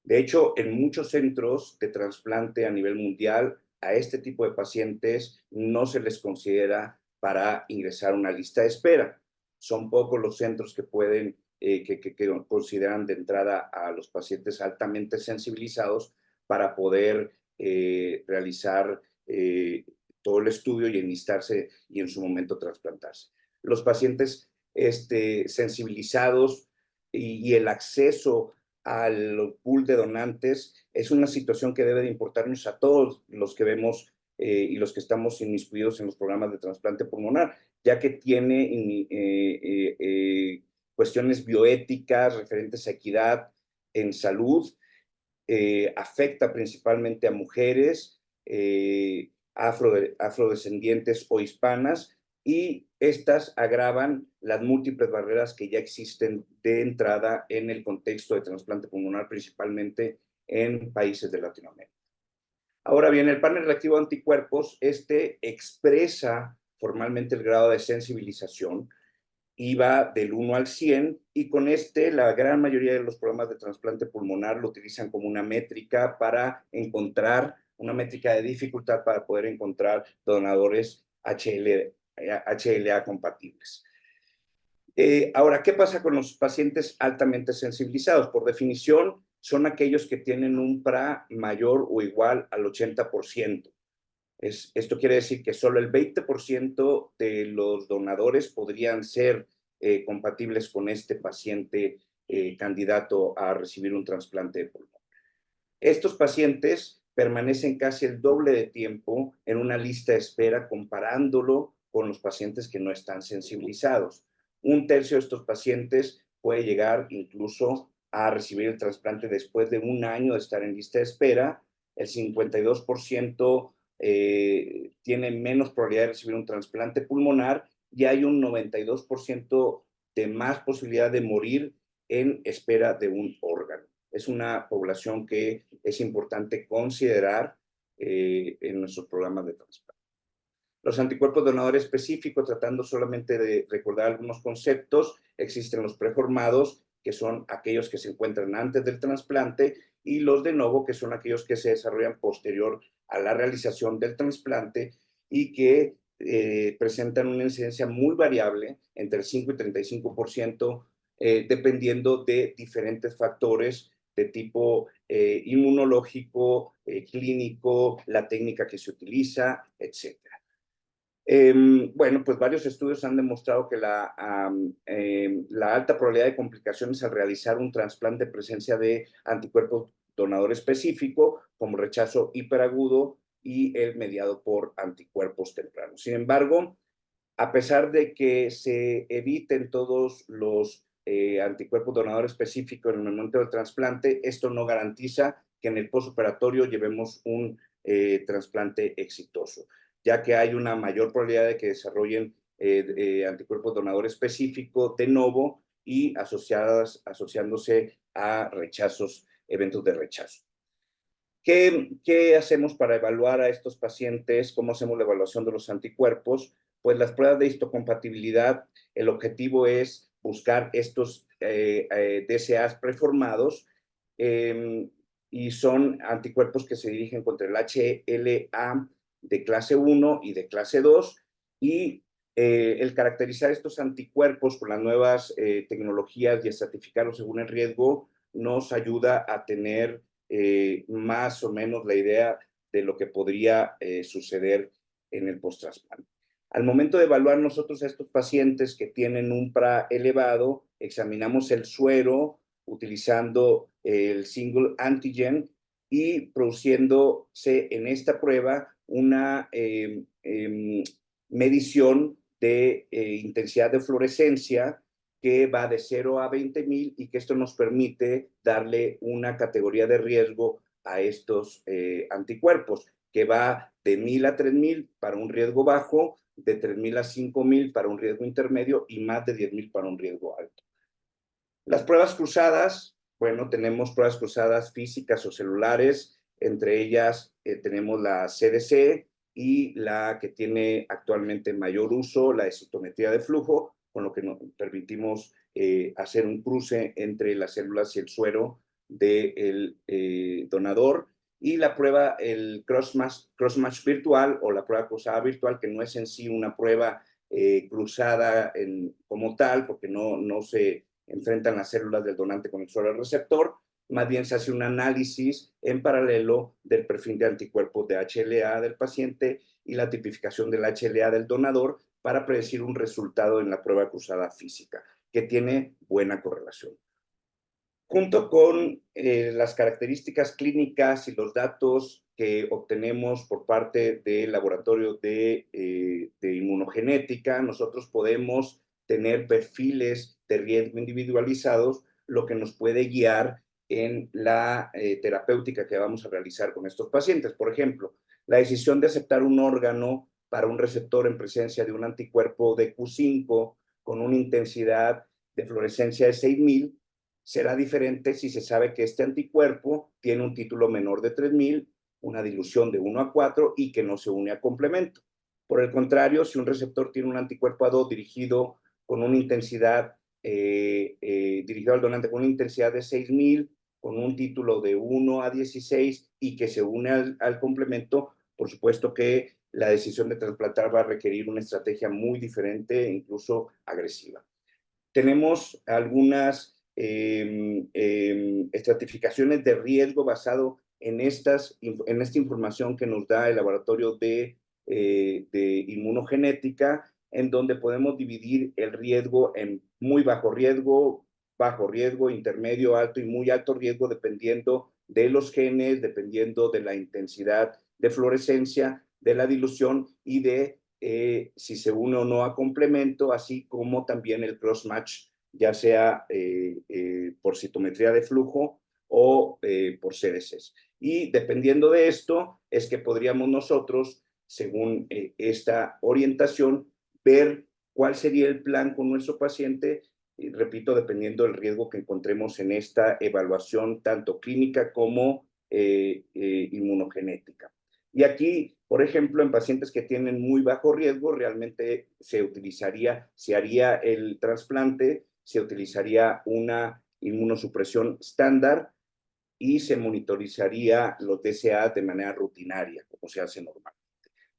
De hecho, en muchos centros de trasplante a nivel mundial, a este tipo de pacientes no se les considera para ingresar a una lista de espera. Son pocos los centros que pueden que consideran de entrada a los pacientes altamente sensibilizados para poder realizar todo el estudio y enlistarse y en su momento trasplantarse. Los pacientes sensibilizados y el acceso al pool de donantes es una situación que debe de importarnos a todos los que vemos y los que estamos inmiscuidos en los programas de trasplante pulmonar, ya que tiene cuestiones bioéticas referentes a equidad en salud, afecta principalmente a mujeres afrodescendientes o hispanas, y estas agravan las múltiples barreras que ya existen de entrada en el contexto de trasplante pulmonar, principalmente en países de Latinoamérica. Ahora bien, el panel reactivo de anticuerpos, expresa formalmente el grado de sensibilización y va del 1 al 100, y con la gran mayoría de los programas de trasplante pulmonar lo utilizan como una métrica para encontrar, una métrica de dificultad para poder encontrar donadores HLA compatibles. Ahora, ¿qué pasa con los pacientes altamente sensibilizados? Por definición, son aquellos que tienen un PRA mayor o igual al 80%. Esto quiere decir que solo el 20% de los donadores podrían ser compatibles con este paciente candidato a recibir un trasplante de pulmón. Estos pacientes permanecen casi el doble de tiempo en una lista de espera comparándolo con los pacientes que no están sensibilizados. Un tercio de estos pacientes puede llegar incluso a recibir el trasplante después de un año de estar en lista de espera. El 52% tiene menos probabilidad de recibir un trasplante pulmonar y hay un 92% de más posibilidad de morir en espera de un órgano. Es una población que es importante considerar en nuestros programas de trasplante. Los anticuerpos donadores específicos, tratando solamente de recordar algunos conceptos, existen los preformados, que son aquellos que se encuentran antes del trasplante, y los de novo, que son aquellos que se desarrollan posterior a la realización del trasplante y que presentan una incidencia muy variable, entre el 5 y 35%, dependiendo de diferentes factores de tipo inmunológico, clínico, la técnica que se utiliza, etc. Bueno, pues varios estudios han demostrado que la alta probabilidad de complicaciones al realizar un trasplante en presencia de anticuerpos donador específico, como rechazo hiperagudo y el mediado por anticuerpos tempranos. Sin embargo, a pesar de que se eviten todos los anticuerpos donador específicos en el momento del trasplante, esto no garantiza que en el postoperatorio llevemos un trasplante exitoso, ya que hay una mayor probabilidad de que desarrollen anticuerpos donador específico de novo y asociándose a rechazos, eventos de rechazo. ¿Qué hacemos para evaluar a estos pacientes? ¿Cómo hacemos la evaluación de los anticuerpos? Pues las pruebas de histocompatibilidad, el objetivo es buscar estos DCAs preformados y son anticuerpos que se dirigen contra el HLA de clase 1 y de clase 2 y el caracterizar estos anticuerpos con las nuevas tecnologías y estratificarlos según el riesgo nos ayuda a tener más o menos la idea de lo que podría suceder en el post-trasplante. Al momento de evaluar nosotros a estos pacientes que tienen un PRA elevado, examinamos el suero utilizando el single antigen y produciéndose en esta prueba una medición de intensidad de fluorescencia que va de 0 a 20,000 y que esto nos permite darle una categoría de riesgo a estos anticuerpos, que va de 1,000 a 3,000 para un riesgo bajo, de 3,000 a 5,000 para un riesgo intermedio y más de 10,000 para un riesgo alto. Las pruebas cruzadas, bueno, tenemos pruebas cruzadas físicas o celulares, entre ellas tenemos la CDC y la que tiene actualmente mayor uso, la de citometría de flujo, con lo que nos permitimos hacer un cruce entre las células y el suero del donador, y la prueba, el crossmatch virtual o la prueba cruzada virtual, que no es en sí una prueba cruzada como tal, porque no se enfrentan las células del donante con el suero del receptor, más bien se hace un análisis en paralelo del perfil de anticuerpos de HLA del paciente y la tipificación del HLA del donador para predecir un resultado en la prueba cruzada física, que tiene buena correlación. Junto con las características clínicas y los datos que obtenemos por parte del laboratorio de inmunogenética, nosotros podemos tener perfiles de riesgo individualizados, lo que nos puede guiar en la terapéutica que vamos a realizar con estos pacientes. Por ejemplo, la decisión de aceptar un órgano para un receptor en presencia de un anticuerpo de Q5 con una intensidad de fluorescencia de 6,000 será diferente si se sabe que este anticuerpo tiene un título menor de 3,000, una dilución de 1 a 4 y que no se une a complemento. Por el contrario, si un receptor tiene un anticuerpo A2 dirigido con una intensidad, dirigido al donante con una intensidad de 6,000, con un título de 1 a 16 y que se une al complemento, por supuesto que la decisión de trasplantar va a requerir una estrategia muy diferente e incluso agresiva. Tenemos algunas estratificaciones de riesgo basado en esta información que nos da el laboratorio de inmunogenética, en donde podemos dividir el riesgo en muy bajo riesgo, intermedio, alto y muy alto riesgo, dependiendo de los genes, dependiendo de la intensidad de fluorescencia, de la dilución y de si se une o no a complemento, así como también el cross-match, ya sea por citometría de flujo o por CDCs. Y dependiendo de esto, es que podríamos nosotros, según esta orientación, ver cuál sería el plan con nuestro paciente, y repito, dependiendo del riesgo que encontremos en esta evaluación, tanto clínica como inmunogenética. Y aquí, por ejemplo, en pacientes que tienen muy bajo riesgo, realmente se haría el trasplante, se utilizaría una inmunosupresión estándar y se monitorizaría los DCA de manera rutinaria, como se hace normalmente.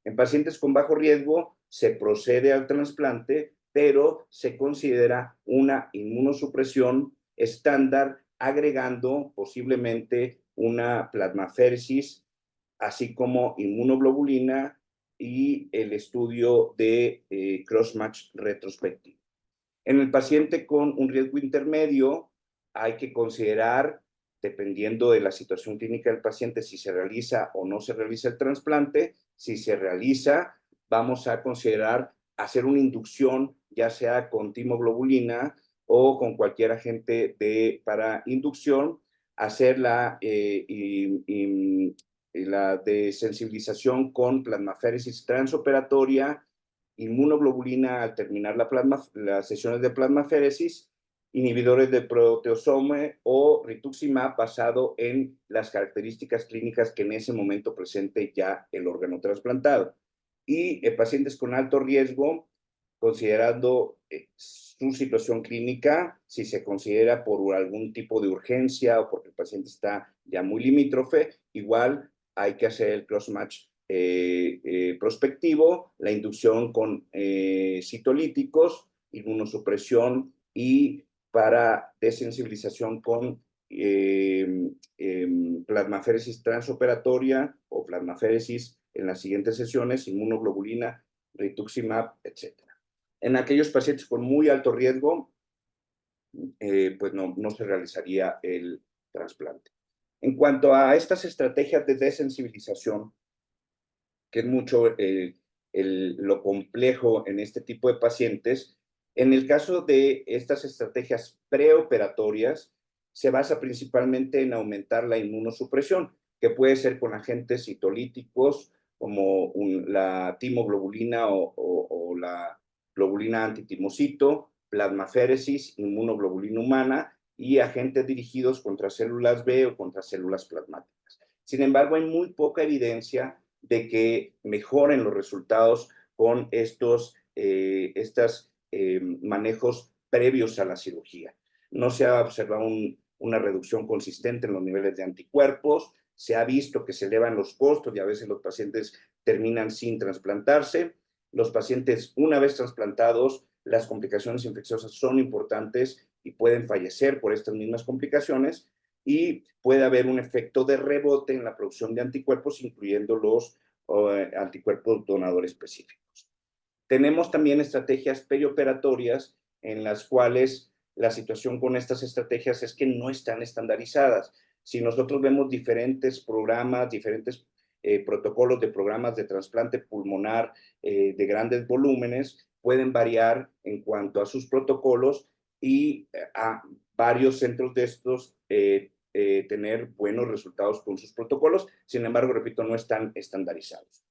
En pacientes con bajo riesgo se procede al trasplante, pero se considera una inmunosupresión estándar, agregando posiblemente una plasmaféresis, así como inmunoglobulina y el estudio de cross-match retrospectivo. En el paciente con un riesgo intermedio, hay que considerar, dependiendo de la situación clínica del paciente, si se realiza o no se realiza el trasplante. Si se realiza, vamos a considerar hacer una inducción, ya sea con timoglobulina o con cualquier agente para inducción, hacer la desensibilización con plasmaféresis transoperatoria, inmunoglobulina al terminar las sesiones de plasmaféresis, inhibidores de proteasome o rituximab basado en las características clínicas que en ese momento presente ya el órgano trasplantado. Y pacientes con alto riesgo, considerando su situación clínica, si se considera por algún tipo de urgencia o porque el paciente está ya muy limítrofe, igual hay que hacer el cross-match prospectivo, la inducción con citolíticos, inmunosupresión y para desensibilización con plasmaféresis transoperatoria o plasmaféresis en las siguientes sesiones, inmunoglobulina, rituximab, etc. En aquellos pacientes con muy alto riesgo, pues no se realizaría el trasplante. En cuanto a estas estrategias de desensibilización, que es mucho lo complejo en este tipo de pacientes, en el caso de estas estrategias preoperatorias, se basa principalmente en aumentar la inmunosupresión, que puede ser con agentes citolíticos como la timoglobulina o la globulina antitimocito, plasmaféresis, inmunoglobulina humana y agentes dirigidos contra células B o contra células plasmáticas. Sin embargo, hay muy poca evidencia de que mejoren los resultados con estos manejos previos a la cirugía. No se ha observado una reducción consistente en los niveles de anticuerpos, se ha visto que se elevan los costos y a veces los pacientes terminan sin trasplantarse. Los pacientes, una vez trasplantados, las complicaciones infecciosas son importantes y pueden fallecer por estas mismas complicaciones, y puede haber un efecto de rebote en la producción de anticuerpos, incluyendo los anticuerpos donadores específicos. Tenemos también estrategias perioperatorias en las cuales la situación con estas estrategias es que no están estandarizadas. Si nosotros vemos diferentes programas, diferentes protocolos de programas de trasplante pulmonar de grandes volúmenes, pueden variar en cuanto a sus protocolos y a varios centros de estos tener buenos resultados con sus protocolos. Sin embargo, repito, no están estandarizados.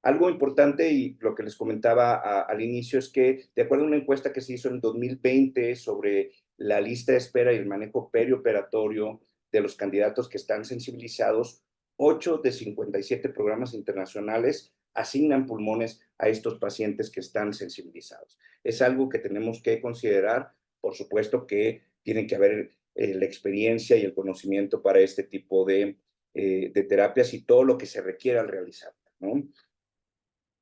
Algo importante, y lo que les comentaba al inicio, es que de acuerdo a una encuesta que se hizo en 2020 sobre la lista de espera y el manejo perioperatorio de los candidatos que están sensibilizados, 8 de 57 programas internacionales asignan pulmones a estos pacientes que están sensibilizados. Es algo que tenemos que considerar. Por supuesto que tiene que haber la experiencia y el conocimiento para este tipo de terapias y todo lo que se requiere al realizarla, ¿no?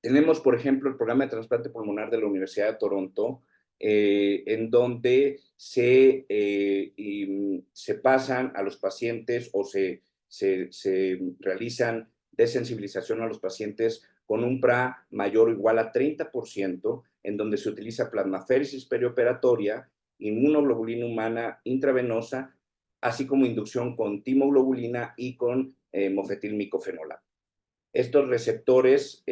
Tenemos, por ejemplo, el programa de trasplante pulmonar de la Universidad de Toronto, en donde se pasan a los pacientes o se realizan desensibilización a los pacientes con un PRA mayor o igual a 30%, en donde se utiliza plasmaféresis perioperatoria, inmunoglobulina humana intravenosa, así como inducción con timoglobulina y con mofetilmicofenolato. Estos receptores,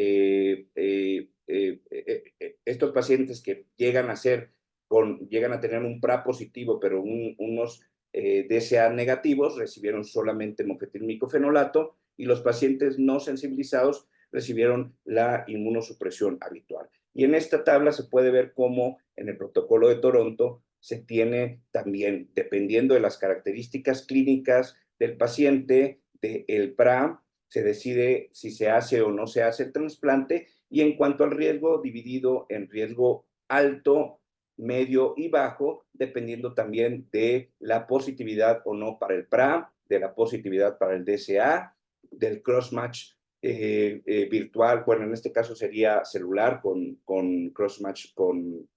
estos pacientes que llegan a tener un PRA positivo, pero unos DSA negativos, recibieron solamente mofetilmicofenolato, y los pacientes no sensibilizados recibieron la inmunosupresión habitual. Y en esta tabla se puede ver cómo en el protocolo de Toronto se tiene también, dependiendo de las características clínicas del paciente, del PRA, se decide si se hace o no se hace el trasplante, y en cuanto al riesgo, dividido en riesgo alto, medio y bajo, dependiendo también de la positividad o no para el PRA, de la positividad para el DSA, del crossmatch virtual, bueno, en este caso sería celular con crossmatch con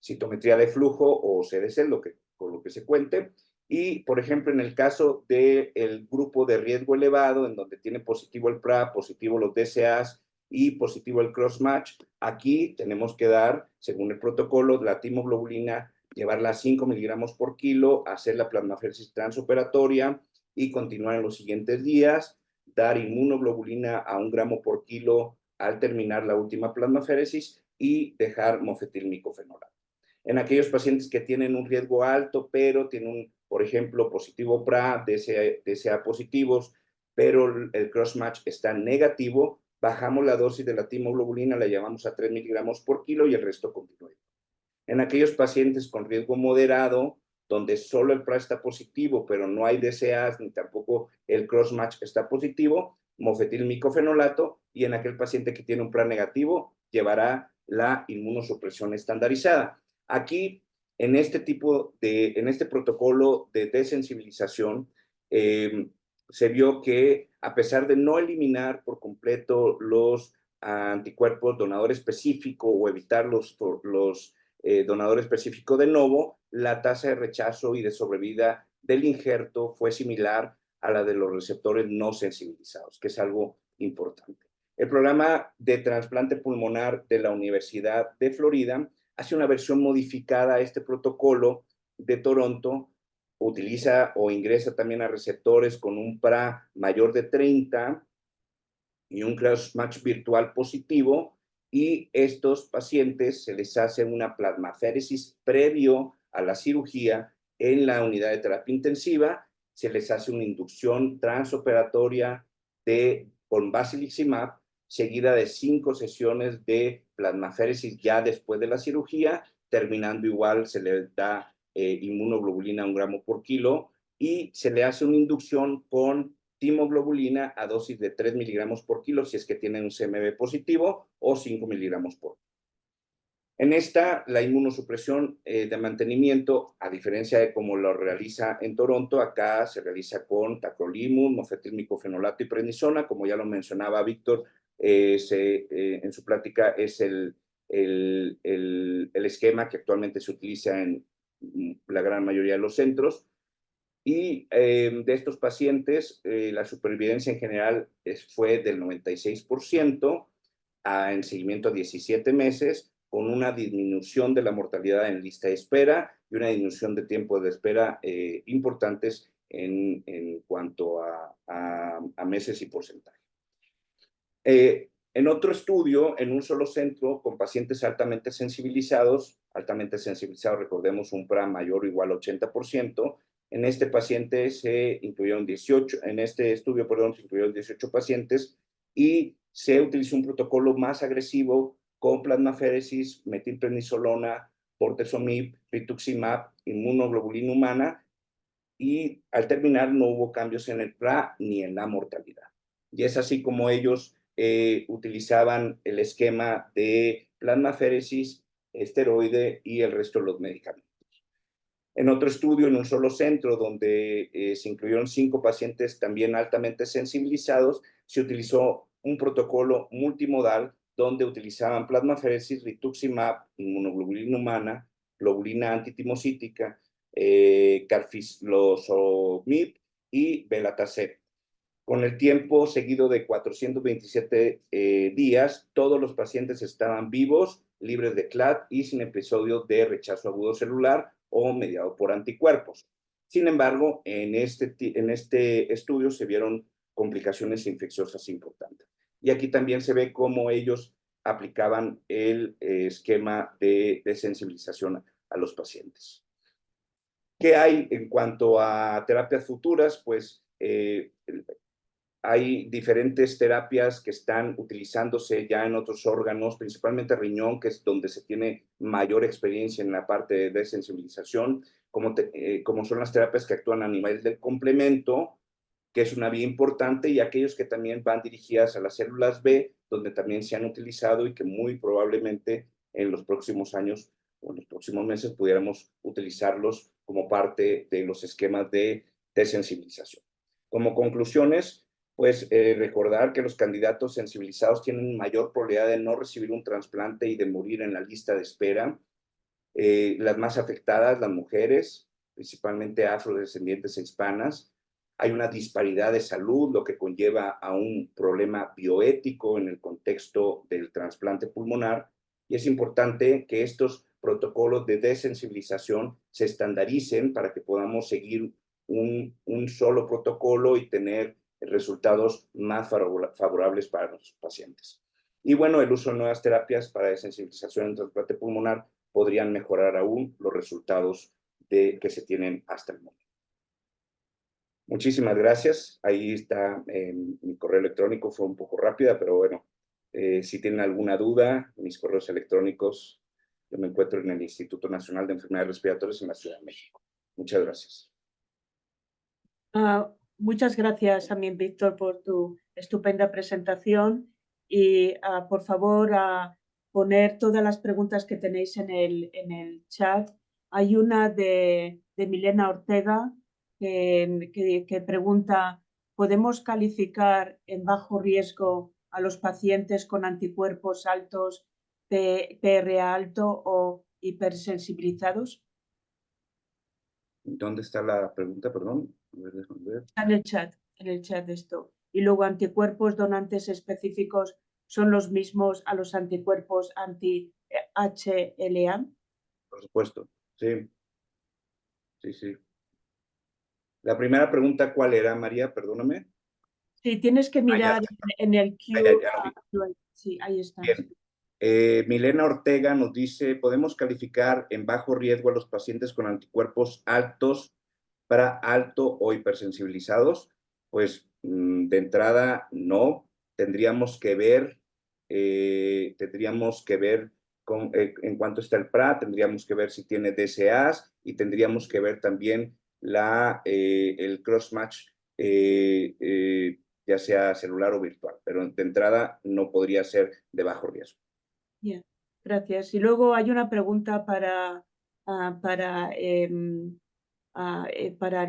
citometría de flujo o CDC, con lo que se cuente. Y, por ejemplo, en el caso del grupo de riesgo elevado, en donde tiene positivo el PRA, positivo los DSAs y positivo el crossmatch, aquí tenemos que dar, según el protocolo, la timoglobulina, llevarla a 5 miligramos por kilo, hacer la plasmaféresis transoperatoria y continuar en los siguientes días, dar inmunoglobulina a 1 gramo por kilo al terminar la última plasmaféresis y dejar mofetilmicofenolato. En aquellos pacientes que tienen un riesgo alto, pero tienen por ejemplo, positivo PRA, DSA positivos, pero el crossmatch está negativo, bajamos la dosis de la timoglobulina, la llevamos a 3 miligramos por kilo y el resto continúa. En aquellos pacientes con riesgo moderado, donde solo el PRA está positivo, pero no hay DSAs ni tampoco el crossmatch está positivo, mofetilmicofenolato, y en aquel paciente que tiene un PRA negativo, llevará la inmunosupresión estandarizada. Aquí, en este protocolo de desensibilización, se vio que a pesar de no eliminar por completo los anticuerpos donador específico o evitar los donador específico de novo, la tasa de rechazo y de sobrevida del injerto fue similar a la de los receptores no sensibilizados, que es algo importante. El programa de trasplante pulmonar de la Universidad de Florida hace una versión modificada a este protocolo de Toronto, utiliza o ingresa también a receptores con un PRA mayor de 30 y un crossmatch virtual positivo, y estos pacientes se les hace una plasmaféresis previo a la cirugía en la unidad de terapia intensiva, se les hace una inducción transoperatoria con basiliximab, seguida de 5 sesiones de plasmaféresis ya después de la cirugía, terminando igual se le da inmunoglobulina 1 gramo por kilo, y se le hace una inducción con timoglobulina a dosis de 3 miligramos por kilo si es que tienen un CMV positivo, o 5 miligramos por kilo. En esta, la inmunosupresión de mantenimiento, a diferencia de cómo lo realiza en Toronto, acá se realiza con tacrolimus, mofetilmicofenolato y prednisona, como ya lo mencionaba Víctor en su plática, es el esquema que actualmente se utiliza en la gran mayoría de los centros. Y de estos pacientes, la supervivencia en general fue del 96%, en seguimiento a 17 meses, con una disminución de la mortalidad en lista de espera y una disminución de tiempo de espera importantes en cuanto a meses y porcentaje. En otro estudio, en un solo centro, con pacientes altamente sensibilizados, recordemos un PRA mayor o igual a 80%, en este paciente se incluyeron 18, en este estudio, perdón, se incluyeron 18 pacientes, y se utilizó un protocolo más agresivo con plasmaféresis, metilprednisolona, bortezomib, rituximab, inmunoglobulina humana, y al terminar no hubo cambios en el PRA ni en la mortalidad. Y es así como ellos utilizaban el esquema de plasmaféresis, esteroide y el resto de los medicamentos. En otro estudio, en un solo centro, donde se incluyeron 5 pacientes también altamente sensibilizados, se utilizó un protocolo multimodal donde utilizaban plasmaféresis, rituximab, inmunoglobulina humana, globulina antitimocítica, carfilzomib y belatacept. Con el tiempo seguido de 427 días, todos los pacientes estaban vivos, libres de CLAD y sin episodio de rechazo agudo celular o mediado por anticuerpos. Sin embargo, en este estudio se vieron complicaciones infecciosas importantes. Y aquí también se ve cómo ellos aplicaban el esquema de desensibilización a los pacientes. ¿Qué hay en cuanto a terapias futuras? Pues hay diferentes terapias que están utilizándose ya en otros órganos, principalmente riñón, que es donde se tiene mayor experiencia en la parte de desensibilización, como son las terapias que actúan a nivel del complemento, que es una vía importante, y aquellos que también van dirigidas a las células B, donde también se han utilizado y que muy probablemente en los próximos años o en los próximos meses pudiéramos utilizarlos como parte de los esquemas de desensibilización. Como conclusiones, pues recordar que los candidatos sensibilizados tienen mayor probabilidad de no recibir un trasplante y de morir en la lista de espera. Las más afectadas, las mujeres, principalmente afrodescendientes e hispanas. Hay una disparidad de salud, lo que conlleva a un problema bioético en el contexto del trasplante pulmonar, y es importante que estos protocolos de desensibilización se estandaricen para que podamos seguir un solo protocolo y tener resultados más favorables para nuestros pacientes. Y bueno, el uso de nuevas terapias para desensibilización en trasplante pulmonar podrían mejorar aún los resultados que se tienen hasta el momento. Muchísimas gracias. Ahí está mi correo electrónico, fue un poco rápida, pero bueno, si tienen alguna duda, mis correos electrónicos, yo me encuentro en el Instituto Nacional de Enfermedades Respiratorias en la Ciudad de México. Muchas gracias. Muchas gracias también, Víctor, por tu estupenda presentación y por favor poner todas las preguntas que tenéis en el chat. Hay una de Milena Ortega que pregunta: ¿podemos calificar en bajo riesgo a los pacientes con anticuerpos altos, PRA alto o hipersensibilizados? ¿Dónde está la pregunta, perdón? Déjame ver. Está en el chat esto. Y luego, ¿anticuerpos donantes específicos son los mismos a los anticuerpos anti-HLA? Por supuesto, sí. Sí, sí. La primera pregunta, ¿cuál era, María? Perdóname. Sí, tienes que mirar en el Q. Sí, ahí está. Bien. Milena Ortega nos dice: ¿podemos calificar en bajo riesgo a los pacientes con anticuerpos altos para alto o hipersensibilizados? Pues de entrada no. Tendríamos que ver en cuánto está el PRA, tendríamos que ver si tiene DCAs y tendríamos que ver también el cross-match, ya sea celular o virtual, pero de entrada no podría ser de bajo riesgo. Bien, gracias. Y luego hay una pregunta para el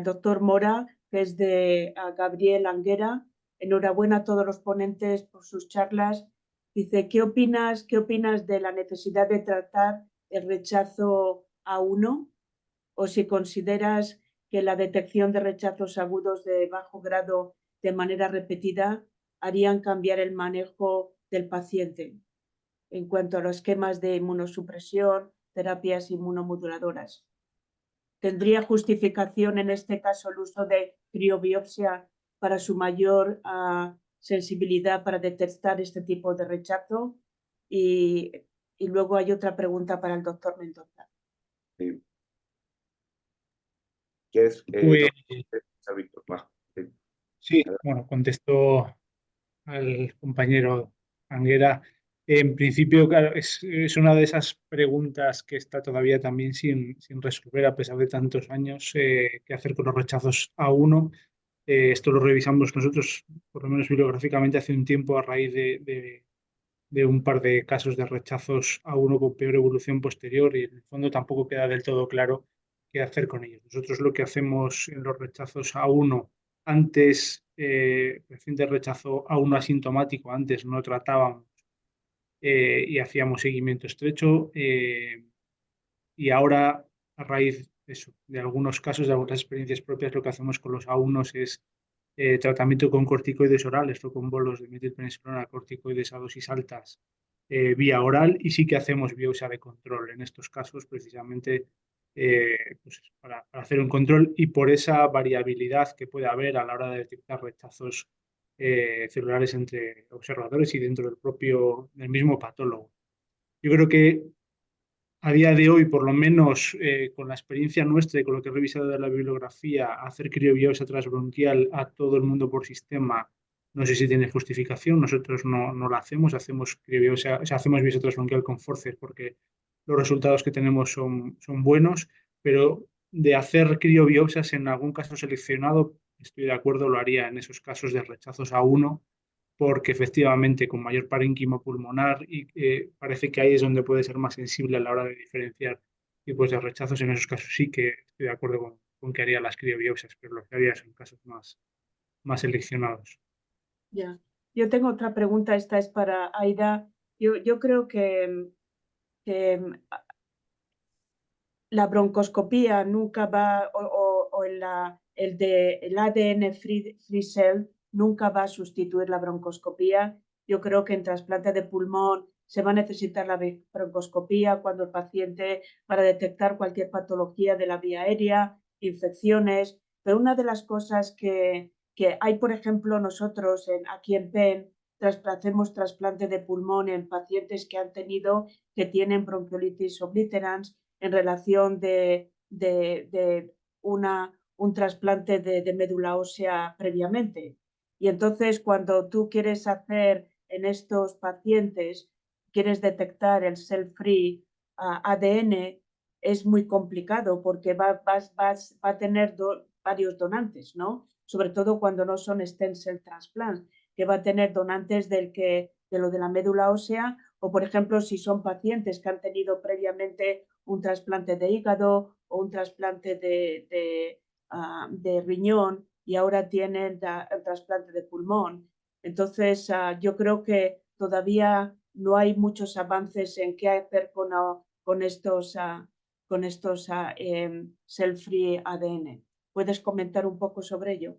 doctor Mora, que es de Gabriel Anguera. Enhorabuena a todos los ponentes por sus charlas. Dice: ¿qué opinas de la necesidad de tratar el rechazo A1? O si consideras que la detección de rechazos agudos de bajo grado de manera repetida harían cambiar el manejo del paciente en cuanto a los esquemas de inmunosupresión, terapias inmunomoduladoras. ¿Tendría justificación en este caso el uso de criobiopsia para su mayor sensibilidad para detectar este tipo de rechazo? Y luego hay otra pregunta para el doctor Mendoza. Sí. ¿Quieres, Víctor? Sí, bueno, contesto al compañero Anguera. En principio, claro, es una de esas preguntas que está todavía también sin resolver a pesar de tantos años. ¿Qué hacer con los rechazos A1? Esto lo revisamos nosotros, por lo menos bibliográficamente, hace un tiempo a raíz de un par de casos de rechazos A1 con peor evolución posterior, y en el fondo tampoco queda del todo claro qué hacer con ellos. Nosotros lo que hacemos en los rechazos A1, antes, reciente rechazo A1 asintomático, antes no tratábamos y hacíamos seguimiento estrecho, y ahora, a raíz de eso, de algunos casos, de algunas experiencias propias, lo que hacemos con los A1s es tratamiento con corticoides orales o con bolos de metilpenicilona, corticoides a dosis altas vía oral, y sí que hacemos biopsia de control en estos casos, precisamente pues para hacer un control y por esa variabilidad que puede haber a la hora de detectar rechazos celulares entre observadores y dentro del mismo patólogo. Yo creo que a día de hoy, por lo menos con la experiencia nuestra y con lo que he revisado de la bibliografía, hacer criobiopsia transbronquial a todo el mundo por sistema, no sé si tiene justificación. Nosotros no la hacemos, hacemos criobiopsia, o sea, hacemos biopsia transbronquial con Forceps porque los resultados que tenemos son buenos, pero de hacer criobiopsias en algún caso seleccionado, estoy de acuerdo, lo haría en esos casos de rechazos a uno, porque efectivamente con mayor parénquima pulmonar y parece que ahí es donde puede ser más sensible a la hora de diferenciar tipos de rechazos. En esos casos sí que estoy de acuerdo con que haría las criobiopsias, pero lo que haría son casos más seleccionados. Ya. Yo tengo otra pregunta, esta es para Aida. Yo creo que la broncoscopía nunca va, o el ADN free cell nunca va a sustituir la broncoscopía. Yo creo que en trasplante de pulmón se va a necesitar la broncoscopía cuando el paciente, para detectar cualquier patología de la vía aérea, infecciones. Pero una de las cosas que hay, por ejemplo, nosotros aquí en Penn, hacemos trasplante de pulmón en pacientes que tienen bronquiolitis obliterans en relación de un trasplante de médula ósea previamente. Y entonces, cuando tú quieres hacer en estos pacientes, quieres detectar el cell-free ADN, es muy complicado porque va a tener varios donantes, ¿no? Sobre todo cuando no son stem cell transplants, que va a tener donantes de lo de la médula ósea, o por ejemplo, si son pacientes que han tenido previamente un trasplante de hígado o un trasplante de riñón y ahora tienen el trasplante de pulmón. Entonces, yo creo que todavía no hay muchos avances en qué hacer con estos cell-free ADN. ¿Puedes comentar un poco sobre ello?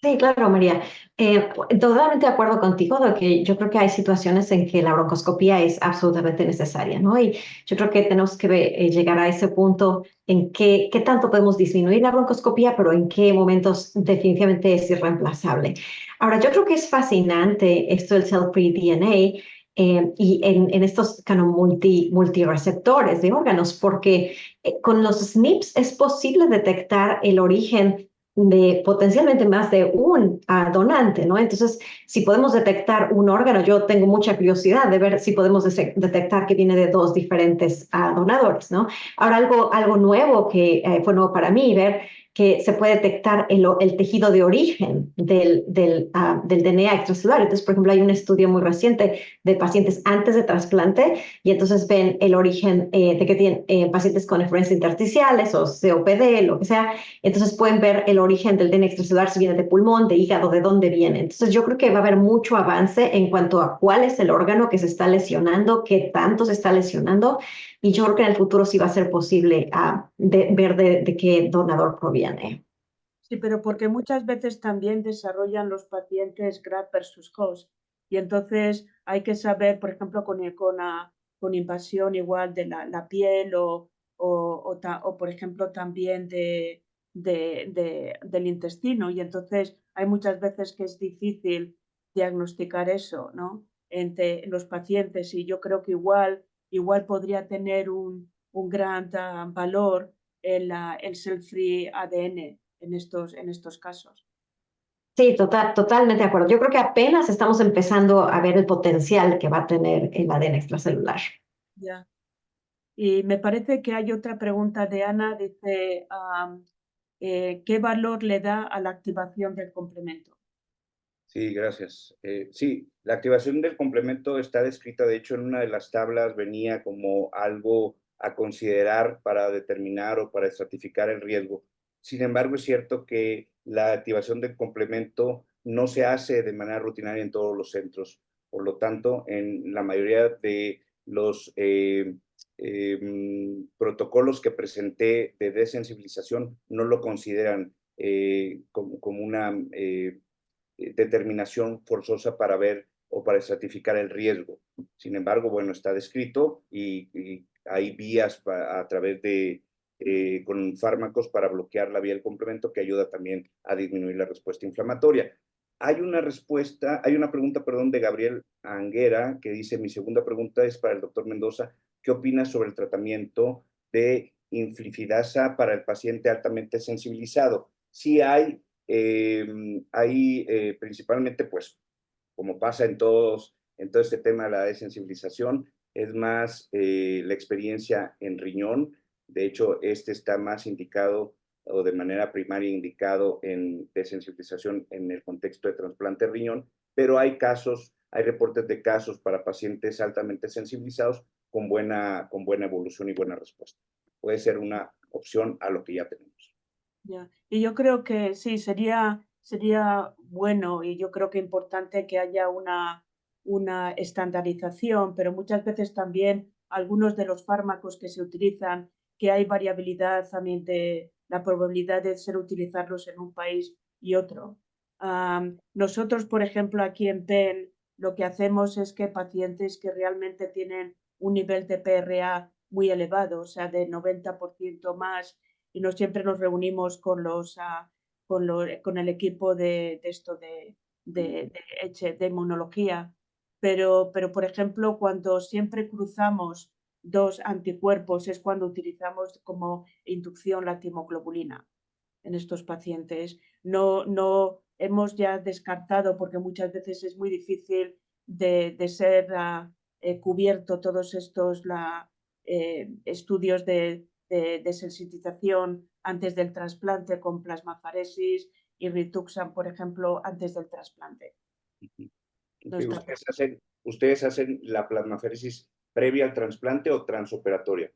Sí, claro, María. Totalmente de acuerdo contigo de que yo creo que hay situaciones en que la broncoscopía es absolutamente necesaria, ¿no? Y yo creo que tenemos que llegar a ese punto en qué tanto podemos disminuir la broncoscopía, pero en qué momentos definitivamente es irreemplazable. Ahora, yo creo que es fascinante esto del cell-free DNA y en estos multireceptores de órganos, porque con los SNPs es posible detectar el origen de potencialmente más de un donante, ¿no? Entonces, si podemos detectar un órgano, yo tengo mucha curiosidad de ver si podemos detectar que viene de dos diferentes donadores, ¿no? Ahora, algo nuevo que fue nuevo para mí, ver que se puede detectar el tejido de origen del DNA extracelular. Entonces, por ejemplo, hay un estudio muy reciente de pacientes antes de trasplante y entonces ven el origen de que tienen pacientes con nephrosis intersticiales o COPD, lo que sea. Entonces pueden ver el origen del DNA extracelular, si viene de pulmón, de hígado, de dónde viene. Entonces yo creo que va a haber mucho avance en cuanto a cuál es el órgano que se está lesionando, qué tanto se está lesionando, y yo creo que en el futuro sí va a ser posible ver de qué donador proviene. Sí, pero porque muchas veces también desarrollan los pacientes graft versus host. Y entonces hay que saber, por ejemplo, con invasión igual de la piel o, por ejemplo, también del intestino. Y entonces hay muchas veces que es difícil diagnosticar eso, ¿no? Entre los pacientes. Y yo creo que igual podría tener un gran valor el cell-free ADN en estos casos. Sí, totalmente de acuerdo. Yo creo que apenas estamos empezando a ver el potencial que va a tener el ADN extracelular. Ya. Y me parece que hay otra pregunta de Ana, dice, ¿qué valor le da a la activación del complemento? Sí, gracias. Sí, la activación del complemento está descrita, de hecho, en una de las tablas venía como algo a considerar para determinar o para estratificar el riesgo. Sin embargo, es cierto que la activación del complemento no se hace de manera rutinaria en todos los centros. Por lo tanto, en la mayoría de los protocolos que presenté de desensibilización no lo consideran como una determinación forzosa para ver o para estratificar el riesgo. Sin embargo, bueno, está descrito y hay vías a través de con fármacos para bloquear la vía del complemento, que ayuda también a disminuir la respuesta inflamatoria. Hay una pregunta, de Gabriel Anguera, que dice: mi segunda pregunta es para el doctor Mendoza. ¿Qué opina sobre el tratamiento de inflifidasa para el paciente altamente sensibilizado? Sí hay principalmente, pues, como pasa en todo este tema de la desensibilización, es más la experiencia en riñón. De hecho, este está más indicado o de manera primaria indicado en desensibilización en el contexto de trasplante de riñón, pero hay reportes de casos para pacientes altamente sensibilizados con buena evolución y buena respuesta. Puede ser una opción a lo que ya tenemos. Ya. Y yo creo que sí, sería bueno, y yo creo que importante que haya una estandarización, pero muchas veces también algunos de los fármacos que se utilizan, que hay variabilidad también de la probabilidad de utilizarlos en un país y otro. Nosotros, por ejemplo, aquí en PEN, lo que hacemos es que pacientes que realmente tienen un nivel de PRA muy elevado, o sea, de 90% más, y no siempre nos reunimos con el equipo de inmunología, pero por ejemplo, cuando siempre cruzamos dos anticuerpos es cuando utilizamos como inducción la timoglobulina en estos pacientes. No hemos ya descartado, porque muchas veces es muy difícil de ser cubierto todos estos estudios de sensitización antes del trasplante con plasmafaresis y rituxan, por ejemplo, antes del trasplante. No está ¿Ustedes hacen la plasmaferesis previa al trasplante o transoperatoria?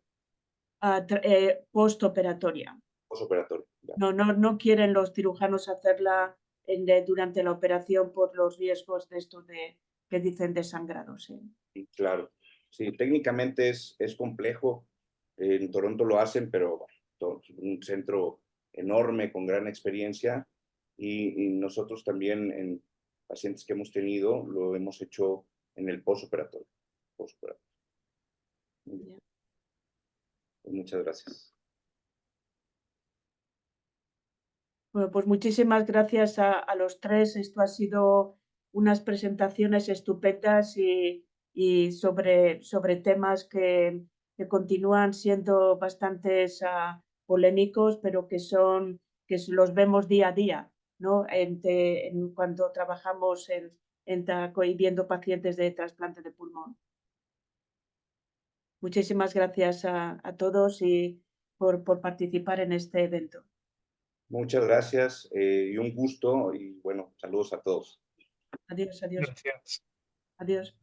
Postoperatoria. Postoperatoria. No quieren los cirujanos hacerla durante la operación por los riesgos de esto que dicen de sangrado. Sí. Claro. Sí, técnicamente es complejo. En Toronto lo hacen, pero un centro enorme con gran experiencia, y nosotros también en pacientes que hemos tenido lo hemos hecho en el postoperatorio. Yeah. Pues muchas gracias. Bueno, pues muchísimas gracias a los tres. Esto ha sido unas presentaciones estupendas y sobre temas que continúan siendo bastantes polémicos, pero que los vemos día a día, ¿no? En cuando trabajamos y viendo pacientes de trasplante de pulmón. Muchísimas gracias a todos y por participar en este evento. Muchas gracias y un gusto, y bueno, saludos a todos. Adiós, adiós. Gracias. Adiós.